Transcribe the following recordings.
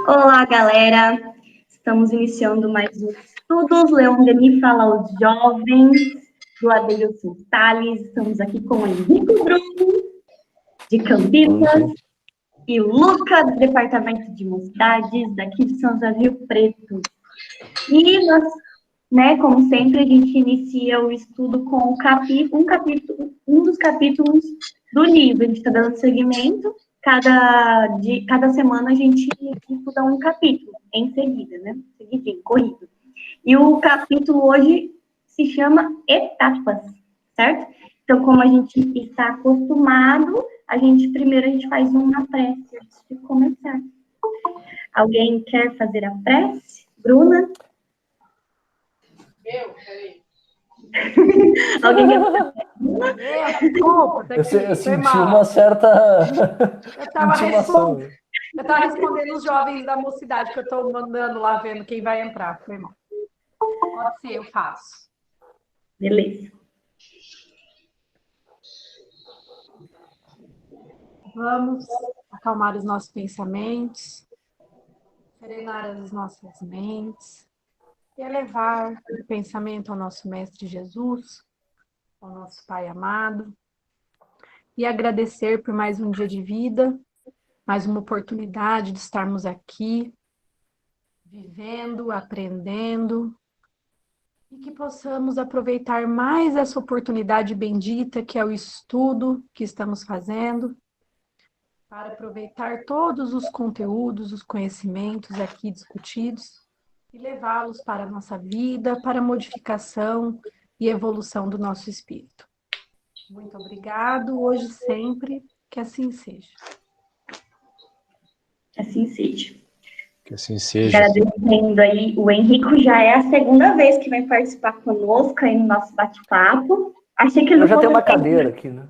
Olá, galera! Estamos iniciando mais um Estudos Leon Denis Fala aos Jovens, do Adeilson Salles. Estamos aqui com o Henrique Bruno, de Campinas, e o Luca, do Departamento de Mocidades, daqui de São José do Rio Preto. E nós, como sempre, a gente inicia o estudo com um dos capítulos do livro. A gente está dando seguimento. Cada semana a gente estuda um capítulo em seguida, seguidinho, corrido. E o capítulo hoje se chama Etapas, certo? Então, como a gente está acostumado, primeiro a gente faz uma prece antes de começar. Alguém quer fazer a prece? Bruna? Peraí. Alguém quer fazer a prece? Desculpa. Eu senti uma certa intimação. Eu estava respondendo os jovens da mocidade que eu estou mandando lá, vendo quem vai entrar. Foi mal. Pode ser, eu faço. Beleza. Vamos acalmar os nossos pensamentos, serenar as nossas mentes e elevar o pensamento ao nosso Mestre Jesus, ao nosso Pai amado, e agradecer por mais um dia de vida, mais uma oportunidade de estarmos aqui, vivendo, aprendendo, e que possamos aproveitar mais essa oportunidade bendita que é o estudo que estamos fazendo, para aproveitar todos os conteúdos, os conhecimentos aqui discutidos e levá-los para a nossa vida, para a modificação e evolução do nosso espírito. Muito obrigado, hoje sempre, que assim seja. Assim seja. Que assim seja. Agradecendo aí, o Henrico já é a segunda vez que vem participar conosco aí no nosso bate-papo. Achei que ele eu já tenho uma cadeira aqui, né?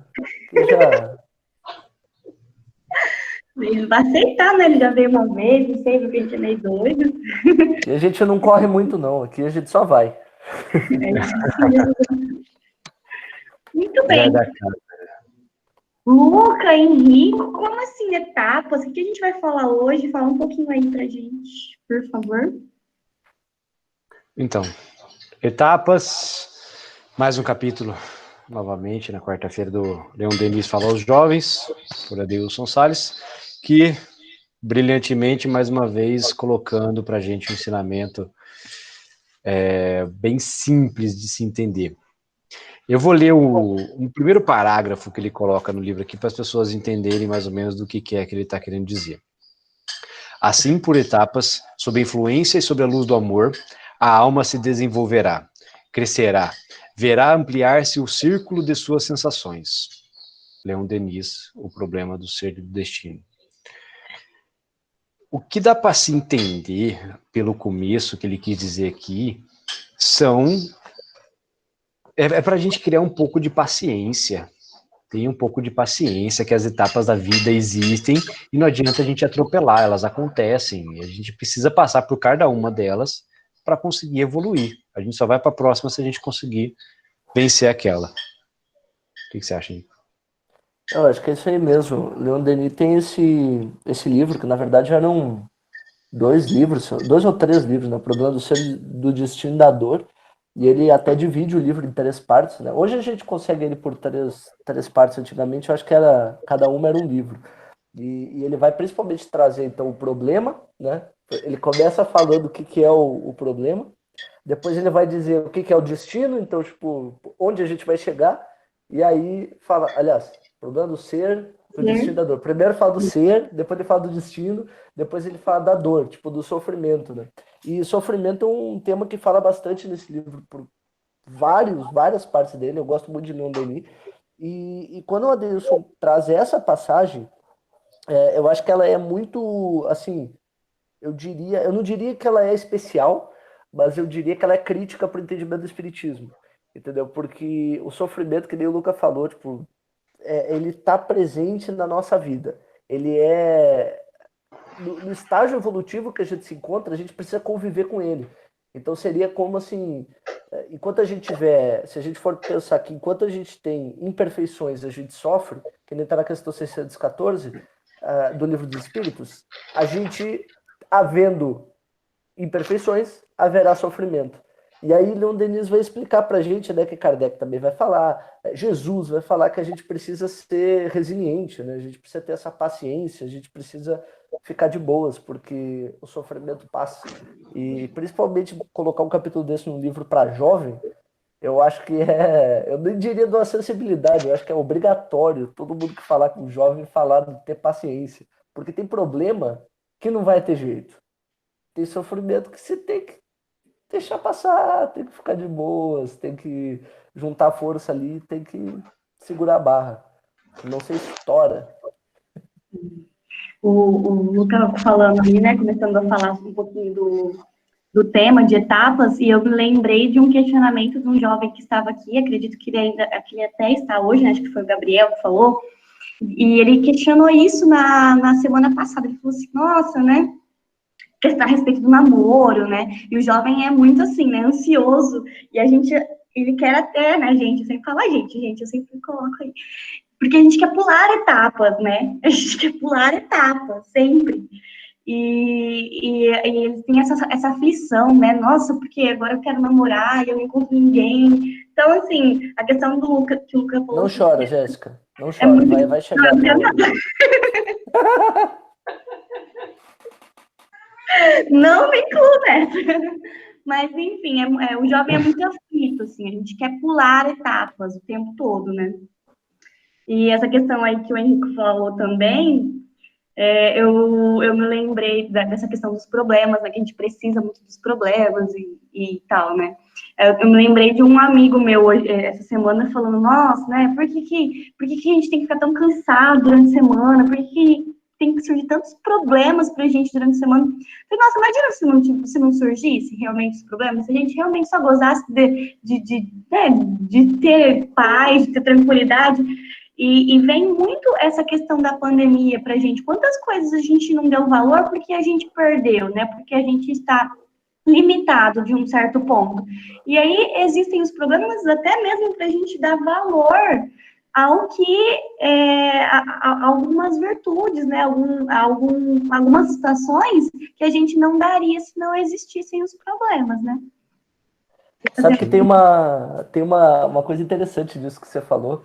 Ele vai aceitar, né? Ele já veio uma vez, não sei, porque a gente é meio doido. E a gente não corre muito, não. Aqui a gente só vai. Muito bem. Luca, Henrico, como assim etapas? O que a gente vai falar hoje? Fala um pouquinho aí pra gente, por favor. Então, etapas, mais um capítulo, novamente, na quarta-feira do Leon Denis Fala aos Jovens, por Adeilson Salles, que brilhantemente, mais uma vez, colocando para a gente um ensinamento bem simples de se entender. Eu vou ler um primeiro parágrafo que ele coloca no livro aqui para as pessoas entenderem mais ou menos do que é que ele está querendo dizer. Assim, por etapas, sob a influência e sob a luz do amor, a alma se desenvolverá, crescerá, verá ampliar-se o círculo de suas sensações. Leon Denis, O Problema do Ser e do Destino. O que dá para se entender pelo começo que ele quis dizer aqui é para a gente criar um pouco de paciência. Tenha um pouco de paciência, que as etapas da vida existem e não adianta a gente atropelar, elas acontecem. A gente precisa passar por cada uma delas para conseguir evoluir. A gente só vai para a próxima se a gente conseguir vencer aquela. O que você acha, Nico? Eu acho que é isso aí mesmo. Leon Denis tem esse livro, que na verdade eram dois ou três livros, né? O Problema do Ser do Destino e da Dor. E ele até divide o livro em 3 partes, né? Hoje a gente consegue ele por três partes. Antigamente eu acho que cada uma era um livro. E ele vai principalmente trazer, então, o problema, né? Ele começa falando o que é o problema. Depois ele vai dizer o que é o destino, então, tipo, onde a gente vai chegar. E aí fala, aliás, problema do ser, do destino e da dor. Primeiro fala do ser, depois ele fala do destino, depois ele fala da dor, tipo, do sofrimento, né? E sofrimento é um tema que fala bastante nesse livro, por várias partes dele. Eu gosto muito de Leon Denis. E quando o Adeilson traz essa passagem, eu acho que ela é muito, assim, eu não diria que ela é especial, mas eu diria que ela é crítica para o entendimento do espiritismo, entendeu? Porque o sofrimento, que nem o Luca falou, tipo, ele está presente na nossa vida. Ele é no estágio evolutivo que a gente se encontra, a gente precisa conviver com ele. Então seria como assim, enquanto a gente tiver, se a gente for pensar que enquanto a gente tem imperfeições, a gente sofre, que nem está na questão 614, do Livro dos Espíritos, a gente, havendo imperfeições, haverá sofrimento. E aí Leon Denis vai explicar pra gente, né, que Kardec também vai falar, Jesus vai falar que a gente precisa ser resiliente, né? A gente precisa ter essa paciência, a gente precisa ficar de boas, porque o sofrimento passa. E principalmente colocar um capítulo desse num livro para jovem, eu acho que eu nem diria de uma sensibilidade, eu acho que é obrigatório todo mundo que falar com o jovem falar de ter paciência, porque tem problema que não vai ter jeito. Tem sofrimento que você tem que deixar passar, tem que ficar de boas, tem que juntar força ali, tem que segurar a barra. Senão você estoura. O Luca falando ali, né, começando a falar um pouquinho do tema de etapas, e eu me lembrei de um questionamento de um jovem que estava aqui, acredito que ele até está hoje, né, acho que foi o Gabriel que falou, e ele questionou isso na semana passada, ele falou assim, nossa, né, questão a respeito do namoro, né, e o jovem é muito assim, né, ansioso, e ele quer até, né, gente, eu sempre falo, gente, eu sempre coloco aí, porque a gente quer pular etapas, né, a gente quer pular etapas, sempre, e eles têm essa aflição, né, nossa, porque agora eu quero namorar e eu não encontro ninguém, então, assim, a questão do Luca, que o Luca falou... Não chora, Jéssica, não É chora, muito... vai chegar a tua hora. Não me incluo nessa. Mas, enfim, o jovem é muito aflito, assim, a gente quer pular etapas o tempo todo, né? E essa questão aí que o Henrique falou também, eu me lembrei dessa questão dos problemas, né, que a gente precisa muito dos problemas e tal, né? Eu me lembrei de um amigo meu essa semana falando, nossa, né, por que a gente tem que ficar tão cansado durante a semana? Por que tem que surgir tantos problemas pra gente durante a semana? Eu falei, nossa, imagina se não surgisse realmente os problemas, se a gente realmente só gozasse de ter paz, de ter tranquilidade. E vem muito essa questão da pandemia para a gente. Quantas coisas a gente não deu valor porque a gente perdeu, né? Porque a gente está limitado de um certo ponto. E aí existem os problemas até mesmo para a gente dar valor ao que algumas virtudes, né? Algumas situações que a gente não daria se não existissem os problemas, né? Sabe que tem uma coisa interessante disso que você falou.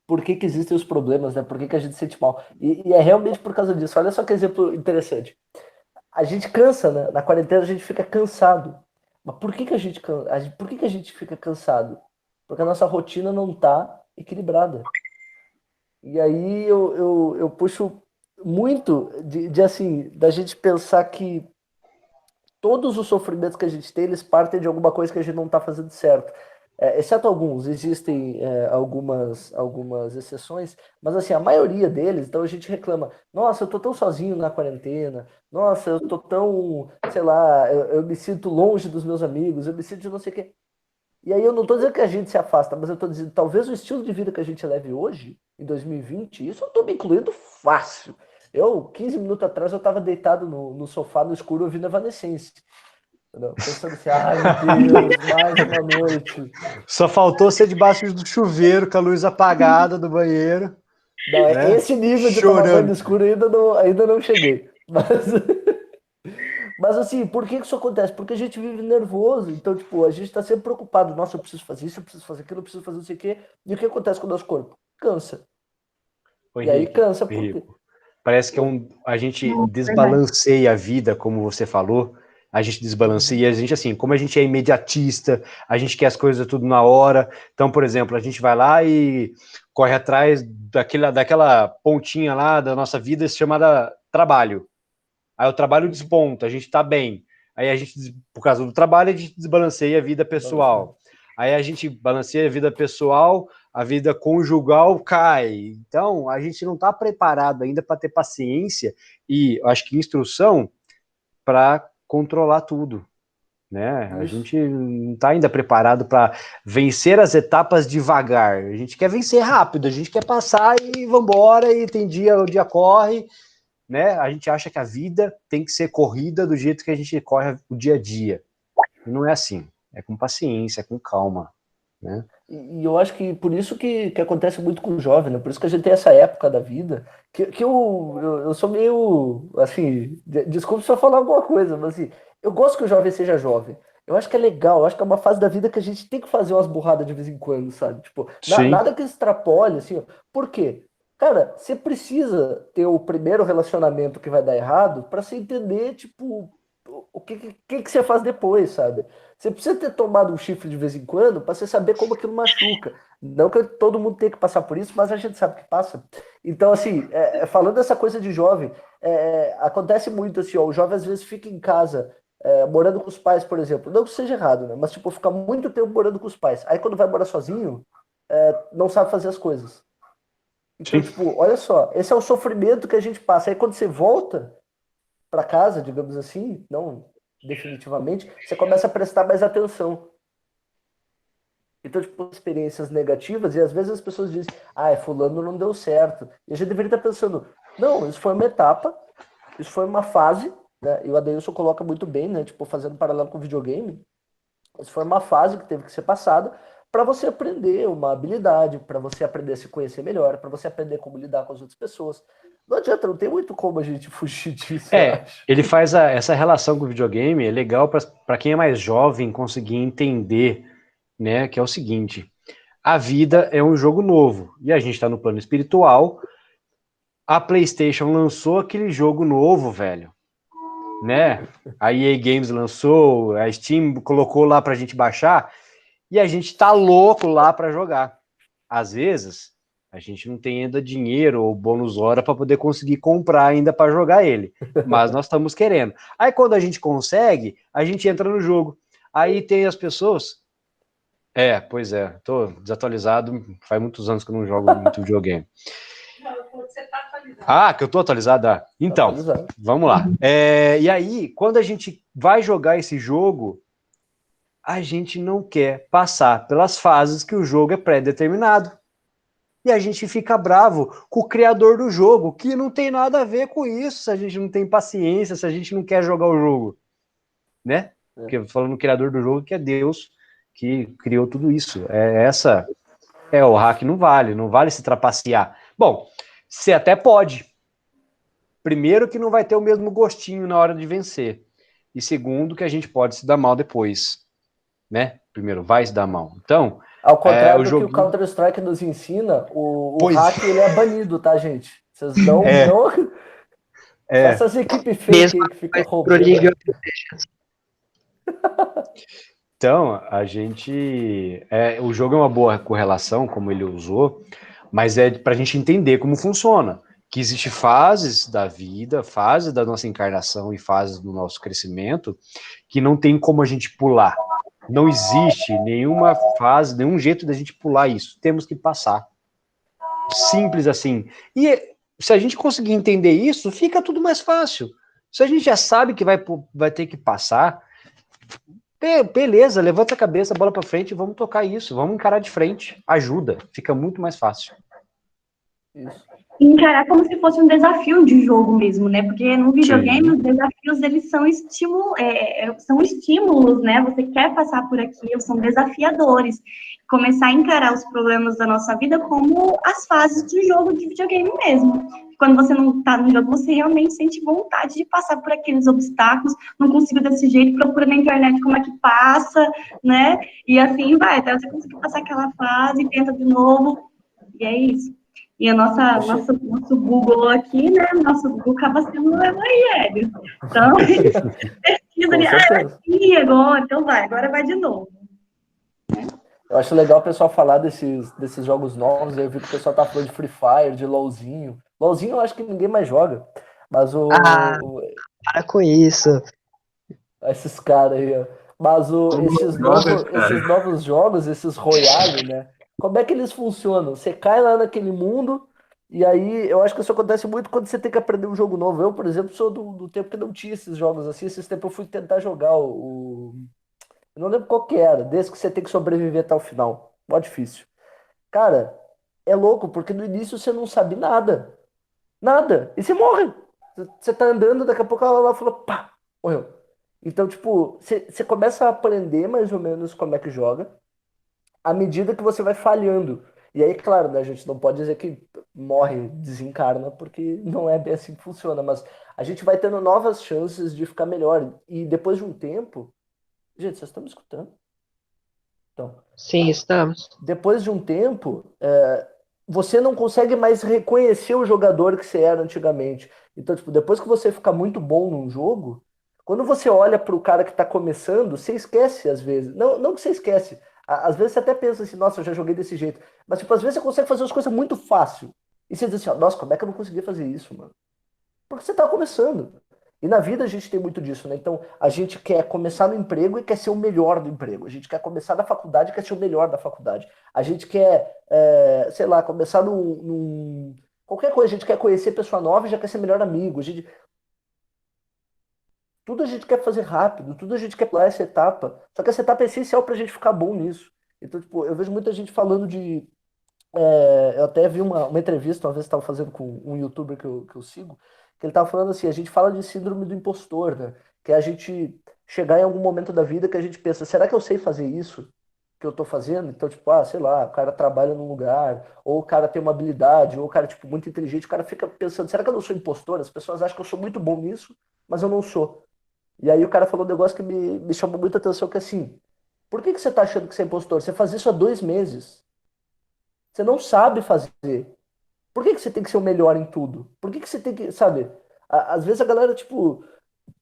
Por que existem os problemas, né? Por que a gente se sente mal? E é realmente por causa disso. Olha só que exemplo interessante. A gente cansa, né? Na quarentena a gente fica cansado. Mas por que a gente fica cansado? Porque a nossa rotina não está equilibrada. E aí eu puxo muito assim, da gente pensar que todos os sofrimentos que a gente tem, eles partem de alguma coisa que a gente não está fazendo certo. Exceto alguns, existem algumas exceções, mas assim, a maioria deles, então a gente reclama, nossa, eu tô tão sozinho na quarentena, nossa, eu tô tão, sei lá, eu me sinto longe dos meus amigos, eu me sinto de não sei o quê. E aí eu não tô dizendo que a gente se afasta, mas eu tô dizendo, talvez o estilo de vida que a gente leve hoje, em 2020, isso eu tô me incluindo fácil. 15 minutos atrás, eu tava deitado no sofá, no escuro, ouvindo Evanescence. Pensando assim, ai meu Deus, mais uma noite. Só faltou ser debaixo do chuveiro, com a luz apagada do banheiro. Não, né? Esse nível de tomar banho no escuro ainda não cheguei. Mas assim, por que isso acontece? Porque a gente vive nervoso. Então, tipo, a gente tá sempre preocupado. Nossa, eu preciso fazer isso, eu preciso fazer aquilo, eu preciso fazer não sei o quê. E o que acontece com o nosso corpo? Cansa. Ô, E aí Henrique, cansa por quê? Parece que a gente desbalanceia a vida, como você falou. A gente desbalanceia, e a gente, assim, como a gente é imediatista, a gente quer as coisas tudo na hora. Então, por exemplo, a gente vai lá e corre atrás daquela pontinha lá da nossa vida chamada trabalho. Aí o trabalho desponta, a gente tá bem. Aí a gente, por causa do trabalho, a gente desbalanceia a vida pessoal. Aí a gente balanceia a vida pessoal, a vida conjugal cai. Então, a gente não está preparado ainda para ter paciência e, acho que, instrução para controlar tudo. Né? A gente não está ainda preparado para vencer as etapas devagar. A gente quer vencer rápido, a gente quer passar e vambora, e tem dia, o dia corre. Né? A gente acha que a vida tem que ser corrida do jeito que a gente corre o dia a dia. E não é assim. É com paciência, é com calma. Né? E eu acho que por isso que acontece muito com o jovem, né? Por isso que a gente tem essa época da vida, que eu sou meio, assim, desculpa se eu falar alguma coisa, mas assim, eu gosto que o jovem seja jovem. Eu acho que é legal, eu acho que é uma fase da vida que a gente tem que fazer umas burradas de vez em quando, sabe? Tipo, Sim. nada que extrapole, assim, ó. Por quê? Cara, você precisa ter o primeiro relacionamento que vai dar errado pra você entender, tipo, o que você faz depois, sabe? Você precisa ter tomado um chifre de vez em quando para você saber como aquilo machuca. Não que todo mundo tenha que passar por isso, mas a gente sabe que passa. Então, assim, falando dessa coisa de jovem, acontece muito assim, ó, o jovem às vezes fica em casa, morando com os pais, por exemplo. Não que seja errado, né? Mas, tipo, fica muito tempo morando com os pais. Aí, quando vai morar sozinho, não sabe fazer as coisas. Então, Sim. tipo, olha só, esse é o sofrimento que a gente passa. Aí, quando você volta para casa, digamos assim, não definitivamente, você começa a prestar mais atenção. Então, tipo, experiências negativas, e às vezes as pessoas dizem, fulano não deu certo. E a gente deveria estar pensando, não, isso foi uma etapa, isso foi uma fase, né? E o Adeilson coloca muito bem, né? Tipo, fazendo paralelo com o videogame, isso foi uma fase que teve que ser passada para você aprender uma habilidade, para você aprender a se conhecer melhor, para você aprender como lidar com as outras pessoas. Não adianta, não tem muito como a gente fugir disso, eu acho. Ele faz essa relação com o videogame, é legal para quem é mais jovem conseguir entender, né, que é o seguinte, a vida é um jogo novo, e a gente está no plano espiritual, a PlayStation lançou aquele jogo novo, velho, né, a EA Games lançou, a Steam colocou lá pra gente baixar, e a gente tá louco lá para jogar. Às vezes, a gente não tem ainda dinheiro ou bônus hora para poder conseguir comprar ainda para jogar ele, mas nós estamos querendo. Aí quando a gente consegue, a gente entra no jogo. Aí tem as pessoas. Pois é, tô desatualizado, faz muitos anos que eu não jogo muito videogame. Que eu tô atualizado? Então, Atualizado. vamos lá. E aí, quando a gente vai jogar esse jogo, a gente não quer passar pelas fases que o jogo é pré-determinado. E a gente fica bravo com o criador do jogo, que não tem nada a ver com isso, se a gente não tem paciência, se a gente não quer jogar o jogo, né? Porque falando no criador do jogo, que é Deus que criou tudo isso. O hack não vale se trapacear. Bom, você até pode. Primeiro que não vai ter o mesmo gostinho na hora de vencer. E segundo que a gente pode se dar mal depois, né? Primeiro, vai se dar mal. Então, Ao contrário o do que o joguinho... Counter-Strike nos ensina, o Pois hack ele é banido, tá, gente? Vocês não, é, não. Só é. essas equipes fake Mesmo aí que fica após pro roubando. League of Então, a gente. O jogo é uma boa correlação, como ele usou, mas é para a gente entender como funciona. Que existe fases da vida, fases da nossa encarnação e fases do nosso crescimento que não tem como a gente pular. Não existe nenhuma fase, nenhum jeito da gente pular isso. Temos que passar. Simples assim. E se a gente conseguir entender isso, fica tudo mais fácil. Se a gente já sabe que vai ter que passar, beleza, levanta a cabeça, bola pra frente, vamos tocar isso, vamos encarar de frente, ajuda, fica muito mais fácil. Isso. Encarar como se fosse um desafio de jogo mesmo, né? Porque no videogame Sim. os desafios eles são são estímulos, né? Você quer passar por aquilo, são desafiadores. Começar a encarar os problemas da nossa vida como as fases do jogo de videogame mesmo. Quando você não tá no jogo, você realmente sente vontade de passar por aqueles obstáculos, não consigo desse jeito, procura na internet como é que passa, né? E assim vai, até você conseguir passar aquela fase, tenta de novo, e é isso. E nosso Google aqui, né? Nosso Google acaba sendo o evangelho. Então, pesquisa ali, aqui agora, então agora vai de novo. Eu acho legal o pessoal falar desses jogos novos. Eu vi que o pessoal tá falando de Free Fire, de LoLzinho. LoLzinho eu acho que ninguém mais joga. Mas para com isso. esses caras aí, ó. Mas esses novos jogos, esses Royale, né? Como é que eles funcionam? Você cai lá naquele mundo, e aí eu acho que isso acontece muito quando você tem que aprender um jogo novo. Eu, por exemplo, sou do tempo que não tinha esses jogos assim. Esses tempos eu fui tentar jogar eu não lembro qual que era, desde que você tem que sobreviver até o final. Mó difícil. Cara, é louco, porque no início você não sabe nada. Nada. E você morre. Você tá andando, daqui a pouco ela lá falou, pá, morreu. Então, tipo, você começa a aprender mais ou menos como é que joga. à medida que você vai falhando. E aí, claro, né, a gente não pode dizer que morre, desencarna, porque não é bem assim que funciona, mas a gente vai tendo novas chances de ficar melhor. E depois de um tempo. Gente, vocês estão me escutando? Então, Sim, estamos. depois de um tempo, você não consegue mais reconhecer o jogador que você era antigamente. Então, tipo, depois que você fica muito bom num jogo, quando você olha para o cara que está começando, você esquece às vezes. Não, não que você esquece. Às vezes você até pensa assim, nossa, eu já joguei desse jeito. Mas, tipo, às vezes você consegue fazer as coisas muito fácil. E você diz assim, ó, nossa, como é que eu não conseguia fazer isso, mano? Porque você está começando. E na vida a gente tem muito disso, né? Então, a gente quer começar no emprego e quer ser o melhor do emprego. A gente quer começar na faculdade e quer ser o melhor da faculdade. A gente quer, sei lá, começar qualquer coisa. A gente quer conhecer pessoa nova e já quer ser melhor amigo. Tudo a gente quer fazer rápido, tudo a gente quer pular essa etapa. Só que essa etapa é essencial pra gente ficar bom nisso. Então, tipo, eu vejo muita gente falando de eu até vi uma entrevista, uma vez estava fazendo com um youtuber que eu sigo, que ele estava falando assim, a gente fala de síndrome do impostor, né? Que é a gente chegar em algum momento da vida que a gente pensa, será que eu sei fazer isso que eu tô fazendo? Então, tipo, sei lá, o cara trabalha num lugar, ou o cara tem uma habilidade, ou o cara, tipo, muito inteligente, o cara fica pensando, será que eu não sou impostor? As pessoas acham que eu sou muito bom nisso, mas eu não sou. E aí o cara falou um negócio que me chamou muita atenção, que é assim, por que que você tá achando que você é impostor? Você faz isso há 2 meses. Você não sabe fazer. Por que que você tem que ser o melhor em tudo? Por que que você tem que, sabe? Às vezes a galera, tipo,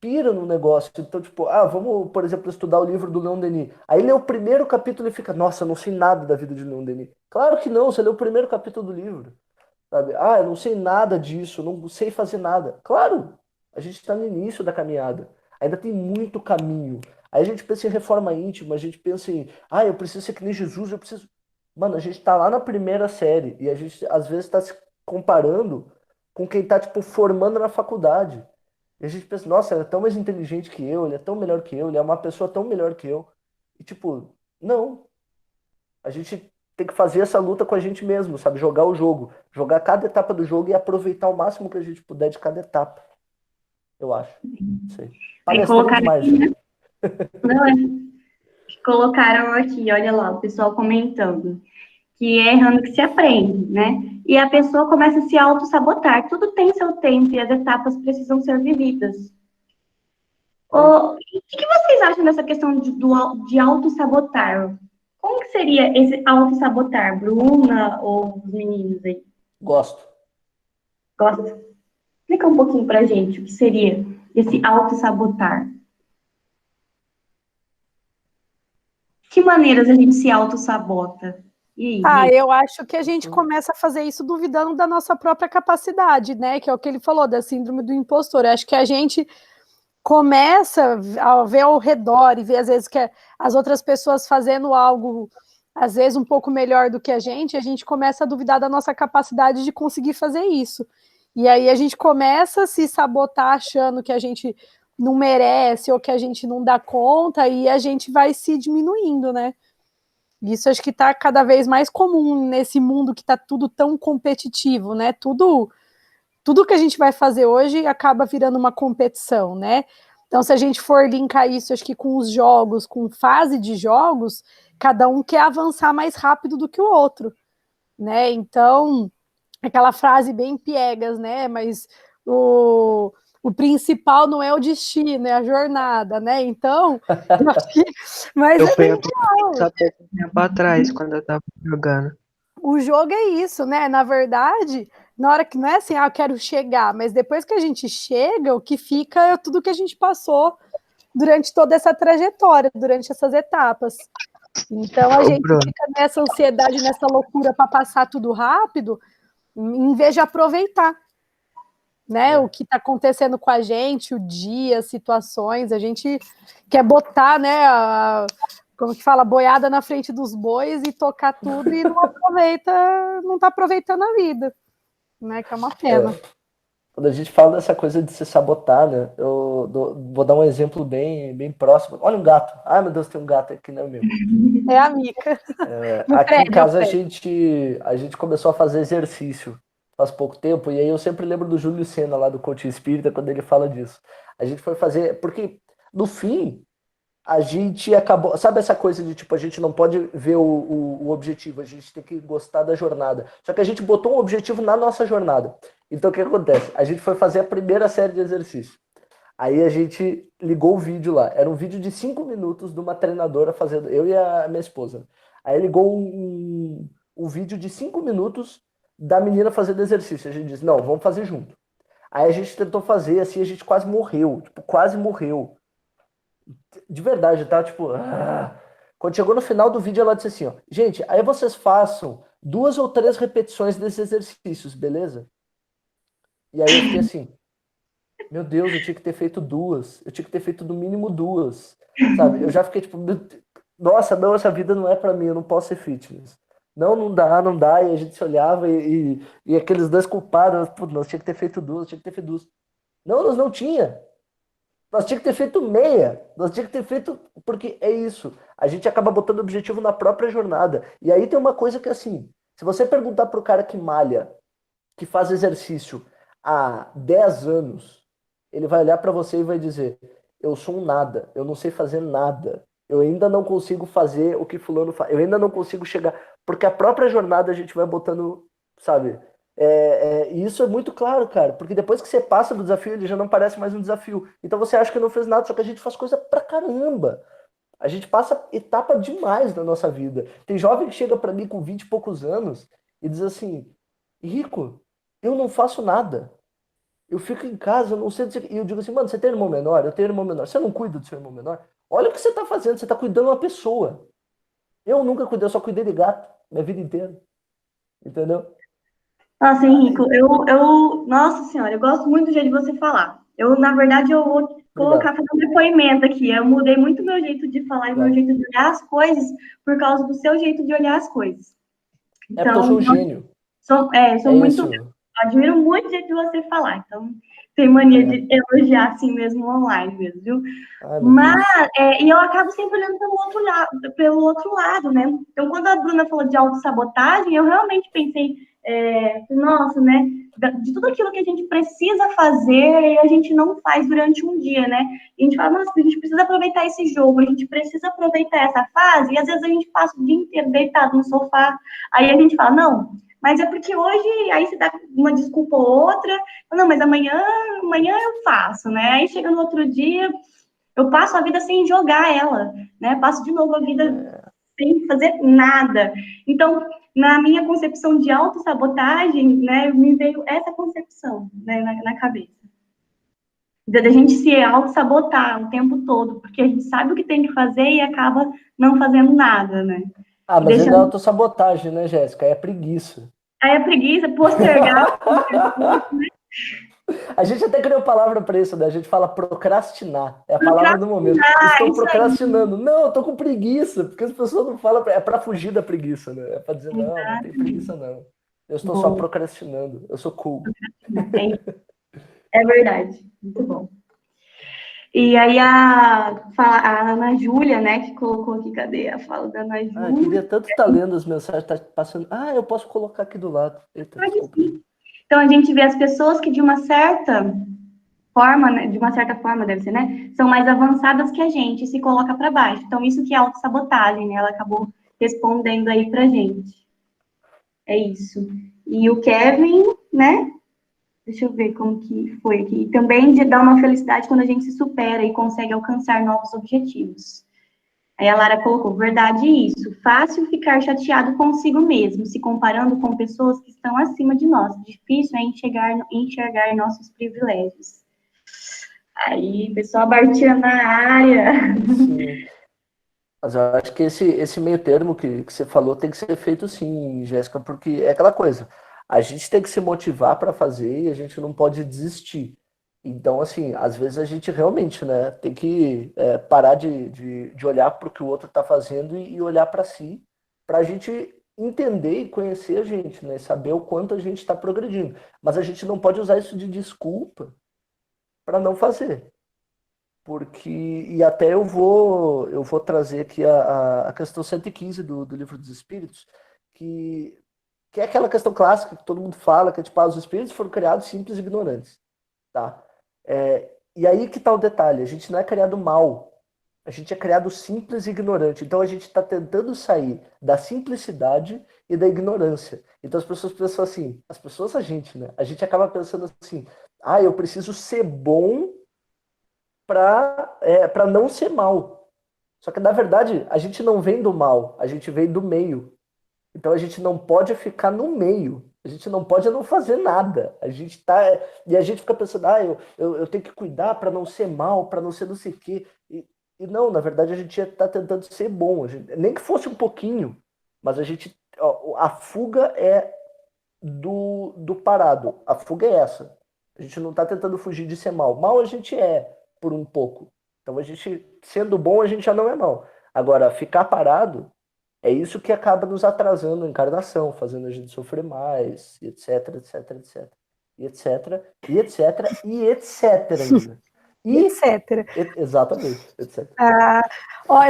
pira no negócio. Então, tipo, vamos, por exemplo, estudar o livro do Leon Denis. Aí lê o primeiro capítulo e fica, nossa, eu não sei nada da vida de Leon Denis. Claro que não, você lê o primeiro capítulo do livro. Sabe? Eu não sei nada disso, eu não sei fazer nada. Claro, a gente está no início da caminhada. Ainda tem muito caminho. Aí a gente pensa em reforma íntima, a gente pensa em, eu preciso ser que nem Jesus, eu preciso. Mano, a gente tá lá na primeira série e a gente às vezes está se comparando com quem tá, tipo, formando na faculdade. E a gente pensa, nossa, ele é tão mais inteligente que eu, ele é tão melhor que eu, ele é uma pessoa tão melhor que eu. E, tipo, não. A gente tem que fazer essa luta com a gente mesmo, sabe? Jogar o jogo. Jogar cada etapa do jogo e aproveitar o máximo que a gente puder de cada etapa. Eu acho. Não sei. Aí Palestrando colocaram demais, aqui, já. né? Não, colocaram aqui, olha lá, o pessoal comentando, que é errando que se aprende, né? E a pessoa começa a se auto-sabotar. Tudo tem seu tempo e as etapas precisam ser vividas. O que vocês acham dessa questão de auto-sabotar? Como que seria esse auto-sabotar, Bruna ou os meninos aí? Gosto. Gosta? Explica um pouquinho pra gente o que seria esse auto-sabotar. Que maneiras a gente se auto-sabota? E aí, Rê? Eu acho que a gente começa a fazer isso duvidando da nossa própria capacidade, né? Que é o que ele falou, da síndrome do impostor. Eu acho que a gente começa a ver ao redor e ver, às vezes, que as outras pessoas fazendo algo, às vezes, um pouco melhor do que a gente começa a duvidar da nossa capacidade de conseguir fazer isso. E aí a gente começa a se sabotar achando que a gente não merece ou que a gente não dá conta e a gente vai se diminuindo, né? Isso acho que está cada vez mais comum nesse mundo que está tudo tão competitivo, né? Tudo que a gente vai fazer hoje acaba virando uma competição, né? Então, se a gente for linkar isso, acho que com os jogos, com fase de jogos, cada um quer avançar mais rápido do que o outro, né? Então, aquela frase bem piegas, né? Mas o principal não é o destino, é a jornada, né? Então, eu acho que, mas Eu é bem penso isso até um tempo atrás, quando eu tava jogando. o jogo é isso, né? Na verdade, na hora que não é assim, eu quero chegar, mas depois que a gente chega, o que fica é tudo que a gente passou durante toda essa trajetória, durante essas etapas. Então a Ô, gente Bruno, fica nessa ansiedade, nessa loucura para passar tudo rápido, em vez de aproveitar, né? O que está acontecendo com a gente, o dia, as situações, a gente quer botar, né? Como que fala, boiada na frente dos bois e tocar tudo e não aproveita, não está aproveitando a vida, né? Que é uma pena. Quando a gente fala dessa coisa de se sabotar, né? Vou dar um exemplo bem, bem próximo. Olha um gato. Ai, meu Deus, tem um gato aqui, não é meu. É a Mica. Aqui em casa a gente começou a fazer exercício faz pouco tempo, e aí eu sempre lembro do Júlio Sena lá do Coaching Espírita, quando ele fala disso. A gente foi fazer, porque no fim, a gente acabou. Sabe essa coisa de tipo, a gente não pode ver o objetivo, a gente tem que gostar da jornada. Só que a gente botou um objetivo na nossa jornada. Então o que acontece? A gente foi fazer a primeira série de exercício. Aí a gente ligou o vídeo lá. Era um vídeo de 5 minutos de uma treinadora fazendo. Eu e a minha esposa. Aí ligou um vídeo de 5 minutos da menina fazendo exercício. A gente disse, não, vamos fazer junto. Aí a gente tentou fazer, assim, a gente quase morreu. Tipo, quase morreu. De verdade, tá? Tipo, quando chegou no final do vídeo, ela disse assim, ó, gente, aí vocês façam 2 ou 3 repetições desses exercícios, beleza? E aí eu fiquei assim, meu Deus, eu tinha que ter feito 2. Eu tinha que ter feito no mínimo 2. Sabe? Eu já fiquei tipo, nossa, não, essa vida não é pra mim, eu não posso ser fitness. Não, não dá, não dá. E a gente se olhava e aqueles 2 culpados, pô, nós tinha que ter feito 2, tinha que ter feito 2. Não, nós não tinha. Nós tinha que ter feito meia. Nós tinha que ter feito. Porque é isso. A gente acaba botando objetivo na própria jornada. E aí tem uma coisa que assim, se você perguntar pro cara que malha, que faz exercício há 10 anos, ele vai olhar para você e vai dizer, eu sou um nada, eu não sei fazer nada. Eu ainda não consigo fazer o que fulano faz. Eu ainda não consigo chegar. Porque a própria jornada a gente vai botando, sabe? E isso é muito claro, cara. Porque depois que você passa do desafio, ele já não parece mais um desafio. Então você acha que não fez nada, só que a gente faz coisa pra caramba. A gente passa etapa demais na nossa vida. Tem jovem que chega pra mim com 20 e poucos anos e diz assim, Rico, eu não faço nada. Eu fico em casa, eu não sei dizer. E eu digo assim, mano, você tem irmão menor? Eu tenho irmão menor. Você não cuida do seu irmão menor? Olha o que você tá fazendo, você tá cuidando de uma pessoa. Eu nunca cuidei, eu só cuidei de gato, minha vida inteira. Entendeu? Nossa, Henrico, nossa senhora, eu gosto muito do jeito de você falar. Na verdade, eu vou colocar, Obrigado. fazer um depoimento aqui. Eu mudei muito meu jeito de falar e meu Obrigado. jeito de olhar as coisas por causa do seu jeito de olhar as coisas. É porque eu sou Então, um gênio. sou É muito, isso. admiro muito o jeito de você falar. Então, tem mania de elogiar assim mesmo online mesmo, viu? Ai, meu Mas, Deus. e eu acabo sempre olhando pelo outro lado, né? Então, quando a Bruna falou de autossabotagem, eu realmente pensei, nossa, né? De tudo aquilo que a gente precisa fazer e a gente não faz durante um dia, né? E a gente fala, nossa, a gente precisa aproveitar esse jogo, a gente precisa aproveitar essa fase, e às vezes a gente passa o dia inteiro deitado no sofá, aí a gente fala, não, mas é porque hoje, aí você dá uma desculpa ou outra, não, mas amanhã eu faço, né? Aí chega no outro dia, eu passo a vida sem jogar ela, né? Passo de novo a vida sem fazer nada. Então, na minha concepção de autossabotagem, né, me veio essa concepção, né, na cabeça. Da gente se auto-sabotar o tempo todo, porque a gente sabe o que tem que fazer e acaba não fazendo nada, né? Ah, E mas ainda é deixando. autossabotagem, né, Jéssica? É preguiça. Aí a preguiça, postergar. A gente até criou palavra para isso, né? A gente fala procrastinar. É a palavra do momento. Procrastinar, Estou isso aí. procrastinando. Não, eu tô com preguiça, porque as pessoas não falam. É para fugir da preguiça, né? É para dizer, não, não tem preguiça, não. Eu estou só Bom, procrastinando. Eu sou cool. é verdade. Muito bom. E aí a Ana Júlia, né, que colocou aqui, cadê a fala da Ana Ah, eu Júlia? queria tanto estar lendo as mensagens, tá passando. Ah, eu posso colocar aqui do lado. Eita, Pode desculpa. sim. Então a gente vê as pessoas que de uma certa forma, né, de uma certa forma deve ser, né, são mais avançadas que a gente, e se coloca para baixo. Então isso que é autossabotagem, né? Ela acabou respondendo aí pra gente. É isso. E o Kevin, né? Deixa eu ver como que foi aqui. Também dá uma felicidade quando a gente se supera e consegue alcançar novos objetivos. Aí a Lara colocou, verdade isso. Fácil ficar chateado consigo mesmo, se comparando com pessoas que estão acima de nós. Difícil é enxergar nossos privilégios. Aí, pessoal Bartinha na área. Sim. Mas eu acho que esse meio termo que você falou tem que ser feito sim, Jéssica, porque é aquela coisa. A gente tem que se motivar para fazer e a gente não pode desistir. Então, assim, às vezes a gente realmente, né, tem que parar de olhar para o que o outro está fazendo e olhar para si, para a gente entender e conhecer a gente, né, saber o quanto a gente está progredindo. Mas a gente não pode usar isso de desculpa para não fazer. Porque, e até eu vou trazer aqui a questão 115 do Livro dos Espíritos, que é aquela questão clássica que todo mundo fala, que é tipo, os espíritos foram criados simples e ignorantes, tá? E aí que tá o detalhe, a gente não é criado mal, A gente é criado simples e ignorante. Então a gente está tentando sair da simplicidade e da ignorância. Então as pessoas pensam assim, a gente, né? A gente acaba pensando assim, eu preciso ser bom para não ser mal. Só que na verdade a gente não vem do mal, a gente vem do meio. Então a gente não pode ficar no meio. A gente não pode não fazer nada. A gente tá. E a gente fica pensando, eu tenho que cuidar para não ser mal, para não ser não sei o quê. E não, na verdade a gente está tentando ser bom. Nem que fosse um pouquinho, mas a gente. A fuga é do parado. A fuga é essa. A gente não está tentando fugir de ser mal. Mal a gente é, por um pouco. Então a gente, sendo bom, a gente já não é mal. Agora, ficar parado. É isso que acaba nos atrasando a encarnação, fazendo a gente sofrer mais, e etc, etc, etc. E etc, e etc, e etc ainda. E etc. Exatamente, etc.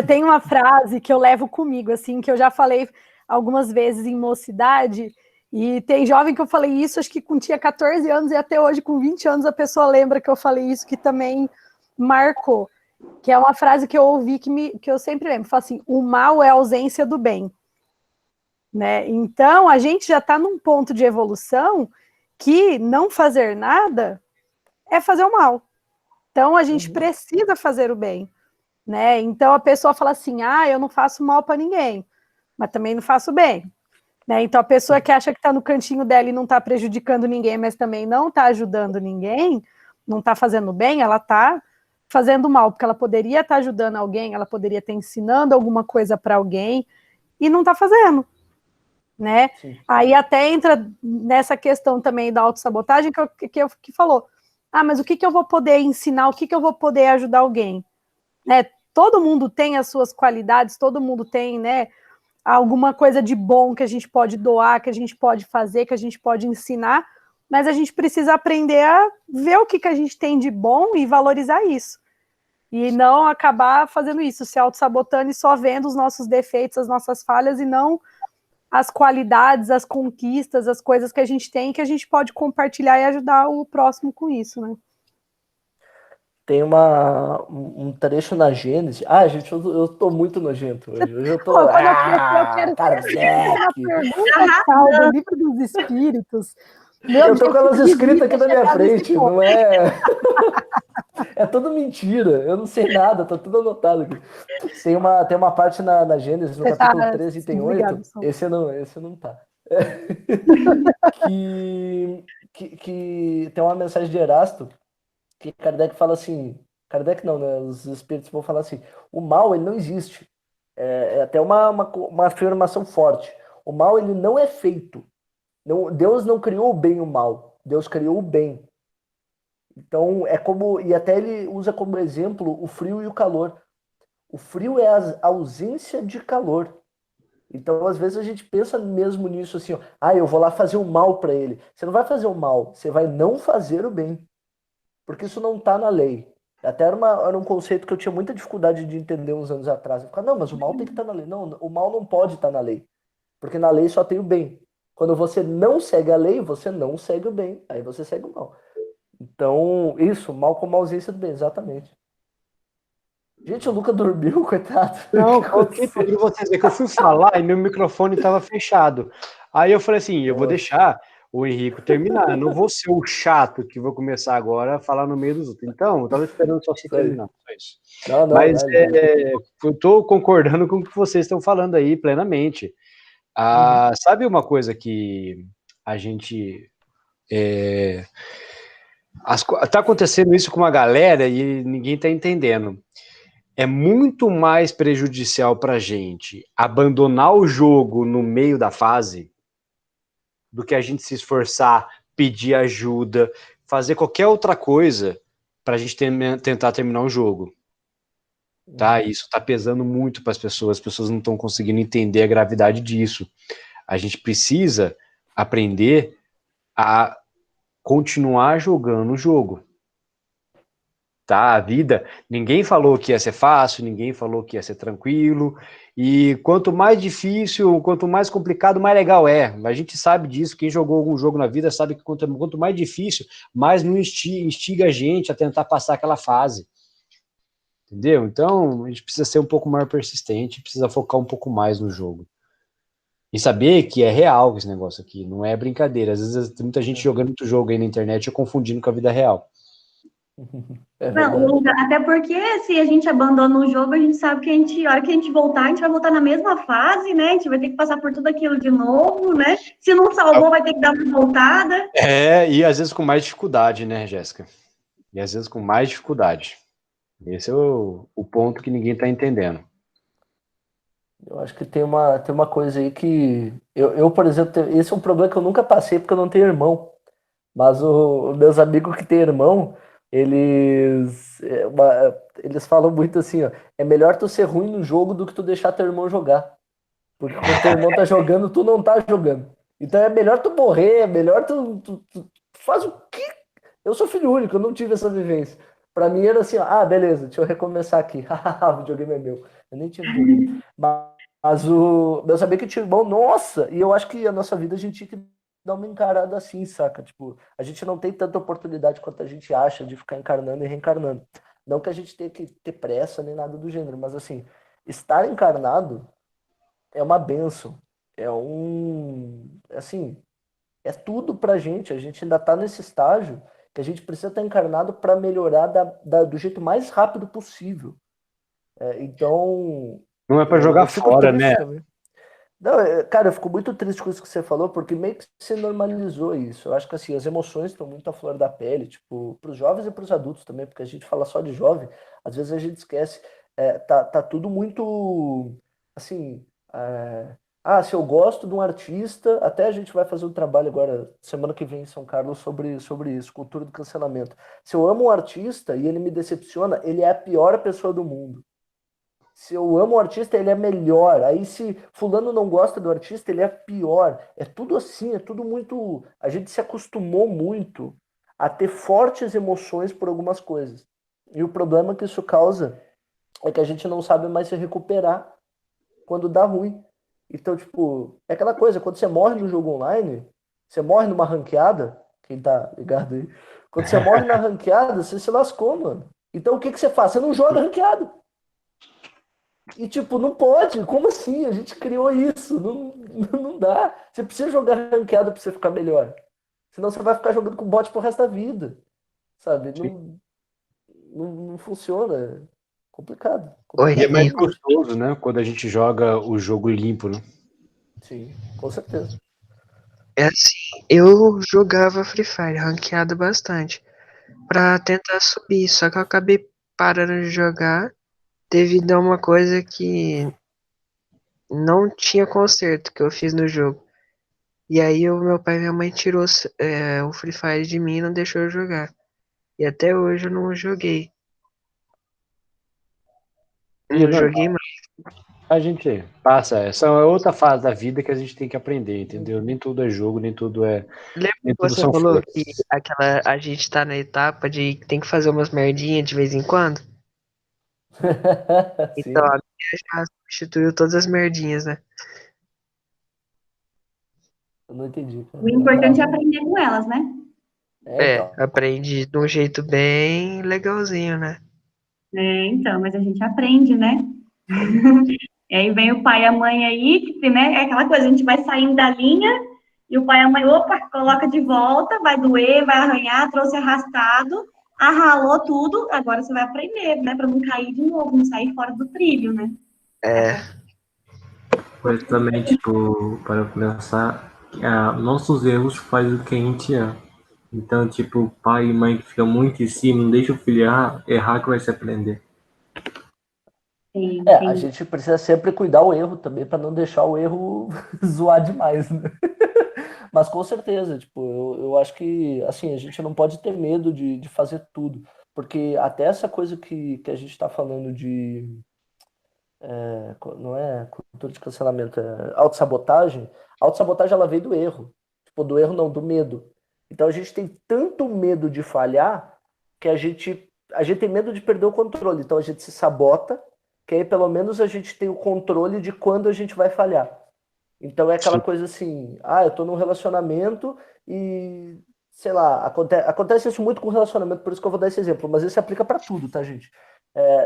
Tem uma frase que eu levo comigo, assim, que eu já falei algumas vezes em mocidade, e tem jovem que eu falei isso, acho que tinha 14 anos, e até hoje, com 20 anos, a pessoa lembra que eu falei isso, que também marcou. Que é uma frase que eu ouvi que eu sempre lembro, fala assim, o mal é a ausência do bem. Né? Então, a gente já está num ponto de evolução que não fazer nada é fazer o mal. Então, a gente precisa fazer o bem. Né? Então, a pessoa fala assim, eu não faço mal para ninguém, mas também não faço bem. Né? Então, a pessoa que acha que está no cantinho dela e não está prejudicando ninguém, mas também não está ajudando ninguém, não está fazendo bem, ela está fazendo mal, porque ela poderia estar ajudando alguém, ela poderia estar ensinando alguma coisa para alguém e não está fazendo, né? Sim. Aí até entra nessa questão também da autossabotagem que falou, mas o que eu vou poder ensinar, o que eu vou poder ajudar alguém? Né? Todo mundo tem as suas qualidades, todo mundo tem, né, alguma coisa de bom que a gente pode doar, que a gente pode fazer, que a gente pode ensinar, mas a gente precisa aprender a ver o que a gente tem de bom e valorizar isso. E não acabar fazendo isso, se auto-sabotando e só vendo os nossos defeitos, as nossas falhas, e não as qualidades, as conquistas, as coisas que a gente tem, que a gente pode compartilhar e ajudar o próximo com isso, né? Tem um trecho na Gênesis. Gente, eu tô muito nojento hoje. Hoje eu tô. Eu quero Kardec! Uma pergunta tal do Livro dos Espíritos. Eu tô com elas escritas aqui na minha frente, não é? É tudo mentira, eu não sei nada, tá tudo anotado aqui. Tem uma parte na Gênesis, no capítulo 13, item 8, esse não tá. que tem uma mensagem de Erasto, que Kardec fala assim, Kardec não, né? Os espíritos vão falar assim, o mal, ele não existe. É até uma afirmação forte. O mal, ele não é feito. Não, Deus não criou o bem e o mal. Deus criou o bem. Então, e até ele usa como exemplo o frio e o calor. O frio é a ausência de calor. Então, às vezes a gente pensa mesmo nisso assim, eu vou lá fazer o mal para ele. Você não vai fazer o mal, você vai não fazer o bem. Porque isso não está na lei. Até era um conceito que eu tinha muita dificuldade de entender uns anos atrás. Eu ficava, não, mas o mal tem que estar na lei. Não, o mal não pode estar na lei. Porque na lei só tem o bem. Quando você não segue a lei, você não segue o bem. Aí você segue o mal. Então, isso, mal como ausência do bem, exatamente. Gente, o Luca dormiu, coitado. Não, vocês é que eu fui falar e meu microfone estava fechado. Aí eu falei assim, eu vou deixar o Henrico terminar. Eu não vou ser o chato que vou começar agora a falar no meio dos outros. Então, eu estava esperando só você terminar. Só isso. Mas eu estou concordando com o que vocês estão falando aí plenamente. Sabe uma coisa que a gente... Tá acontecendo isso com uma galera e ninguém tá entendendo. É muito mais prejudicial pra gente abandonar o jogo no meio da fase do que a gente se esforçar, pedir ajuda, fazer qualquer outra coisa pra gente tentar terminar o jogo. Tá? Isso tá pesando muito para as pessoas não estão conseguindo entender a gravidade disso. A gente precisa aprender a continuar jogando o jogo. Tá, a vida, ninguém falou que ia ser fácil, ninguém falou que ia ser tranquilo, e quanto mais difícil, quanto mais complicado, mais legal é. A gente sabe disso, quem jogou algum jogo na vida sabe que quanto mais difícil, mais não instiga a gente a tentar passar aquela fase. Entendeu? Então, a gente precisa ser um pouco mais persistente, precisa focar um pouco mais no jogo. E saber que é real esse negócio aqui, não é brincadeira. Às vezes tem muita gente jogando muito jogo aí na internet e confundindo com a vida real. É Não, verdade. até porque se a gente abandona um jogo, a gente sabe que a hora que a gente voltar, a gente vai voltar na mesma fase, né? A gente vai ter que passar por tudo aquilo de novo, né? Se não salvou, vai ter que dar uma voltada. E às vezes com mais dificuldade, né, Jéssica? E às vezes com mais dificuldade. Esse é o ponto que ninguém tá entendendo. Eu acho que tem uma coisa aí que. Eu, por exemplo, esse é um problema que eu nunca passei porque eu não tenho irmão. Mas os meus amigos que têm irmão, eles falam muito assim, ó. É melhor tu ser ruim no jogo do que tu deixar teu irmão jogar. Porque quando teu irmão tá jogando, tu não tá jogando. Então é melhor tu morrer, é melhor tu faz o que. Eu sou filho único, eu não tive essa vivência. Pra mim era assim, ó, beleza, deixa eu recomeçar aqui. O videogame é meu. Eu nem tinha videogame. Mas eu sabia que tinha irmão, nossa, e eu acho que a nossa vida a gente tinha que dar uma encarada assim, saca? Tipo, a gente não tem tanta oportunidade quanto a gente acha de ficar encarnando e reencarnando. Não que a gente tenha que ter pressa nem nada do gênero, mas assim, estar encarnado é uma benção. Assim, é tudo pra gente. A gente ainda tá nesse estágio que a gente precisa estar encarnado para melhorar do jeito mais rápido possível. Então, Não é pra eu jogar fico fora, triste né? também. Não, cara, eu fico muito triste com isso que você falou, porque meio que você normalizou isso. Eu acho que assim, as emoções estão muito à flor da pele, tipo, para os jovens e para os adultos também, porque a gente fala só de jovem, às vezes a gente esquece. Tá tudo muito assim. Se eu gosto de um artista, até a gente vai fazer um trabalho agora, semana que vem em São Carlos, sobre isso, cultura do cancelamento. Se eu amo um artista e ele me decepciona, ele é a pior pessoa do mundo. Se eu amo o artista, ele é melhor. Aí se fulano não gosta do artista, ele é pior. É tudo assim, é tudo muito. A gente se acostumou muito a ter fortes emoções por algumas coisas. E o problema que isso causa é que a gente não sabe mais se recuperar quando dá ruim. Então, tipo, é aquela coisa, quando você morre no jogo online, você morre numa ranqueada, quem tá ligado aí? Quando você morre na ranqueada, você se lascou, mano. Então o que que você faz? Você não joga ranqueado. E, tipo, não pode. Como assim? A gente criou isso. Não, não dá. Você precisa jogar ranqueado pra você ficar melhor. Senão você vai ficar jogando com bot pro resto da vida. Sabe? Não funciona. É complicado. Oi, E é Complicado mais amigo. demais. gostoso, né? Quando a gente joga o jogo limpo, né? Sim, com certeza. É assim, eu jogava Free Fire, ranqueado bastante, pra tentar subir, só que eu acabei parando de jogar devido a uma coisa que não tinha conserto que eu fiz no jogo. E aí o meu pai e minha mãe tirou o Free Fire de mim e não deixou eu jogar. E até hoje eu não joguei. E é Não normal. joguei mais. A gente passa, essa é outra fase da vida que a gente tem que aprender, entendeu? Nem tudo é jogo, Lembra nem que tudo você são falou flores. que a gente tá na etapa de que tem que fazer umas merdinhas de vez em quando? Então a Sim, minha já substituiu todas as merdinhas, né? eu não entendi, cara. O Tá importante é bravo. aprender com elas, né? Então. Aprende de um jeito bem legalzinho, né? Então, mas a gente aprende, né? E aí vem o pai e a mãe aí, que, né, é aquela coisa, a gente vai saindo da linha e o pai e a mãe, opa, coloca de volta, vai doer, vai arranhar, trouxe arrastado, arralou tudo, agora você vai aprender, né, para não cair de novo, não sair fora do trilho, né? É, Mas também, tipo, para pensar, nossos erros faz o que a gente é. Então, tipo, pai e mãe que ficam muito em cima, não deixa o filho errar que vai se aprender. A gente precisa sempre cuidar o erro também para não deixar o erro zoar demais, né? Mas com certeza, tipo, eu acho que assim, a gente não pode ter medo de fazer tudo. Porque até essa coisa que a gente está falando de. Não é cultura de cancelamento, é autossabotagem. A autossabotagem ela veio do erro. Tipo, do erro não, do medo. Então a gente tem tanto medo de falhar que a gente tem medo de perder o controle. Então a gente se sabota, que aí pelo menos a gente tem o controle de quando a gente vai falhar. Então é aquela Sim. coisa assim, eu tô num relacionamento e, sei lá, acontece isso muito com relacionamento, por isso que eu vou dar esse exemplo, mas isso se aplica para tudo, tá, gente?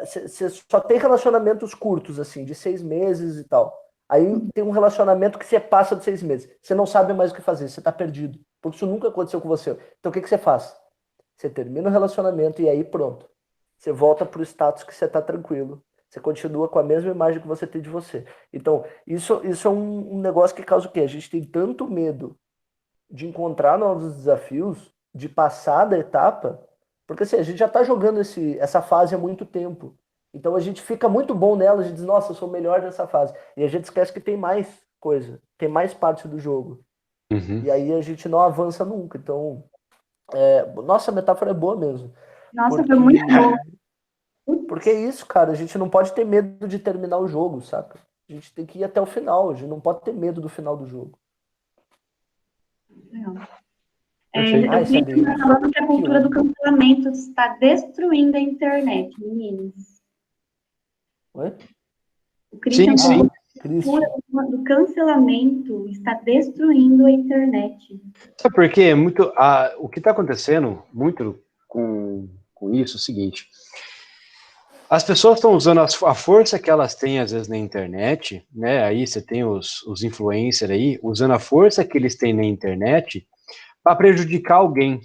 Você só tem relacionamentos curtos, assim, de 6 meses e tal. Aí tem um relacionamento que você passa de 6 meses. Você não sabe mais o que fazer, você tá perdido. Porque isso nunca aconteceu com você. Então o que você faz? Você termina o relacionamento e aí pronto. Você volta pro status que você tá tranquilo. Você continua com a mesma imagem que você tem de você. Então, isso é um negócio que causa o quê? A gente tem tanto medo de encontrar novos desafios, de passar da etapa, porque assim, a gente já está jogando essa fase há muito tempo. Então a gente fica muito bom nela, a gente diz, nossa, eu sou o melhor nessa fase. E a gente esquece que tem mais coisa, tem mais parte do jogo. Uhum. E aí a gente não avança nunca. Então, nossa, a metáfora é boa mesmo. Nossa, foi muito bom. Porque é isso, cara, a gente não pode ter medo de terminar o jogo, saca? A gente tem que ir até o final, a gente não pode ter medo do final do jogo. Eu vi falando que a cultura do cancelamento está destruindo a internet, meninos. Oi? O Christian Sim. A cultura do cancelamento está destruindo a internet. Sabe por quê? O que está acontecendo muito com isso é o seguinte. As pessoas estão usando a força que elas têm, às vezes, na internet, né? Aí você tem os influencers aí, usando a força que eles têm na internet para prejudicar alguém.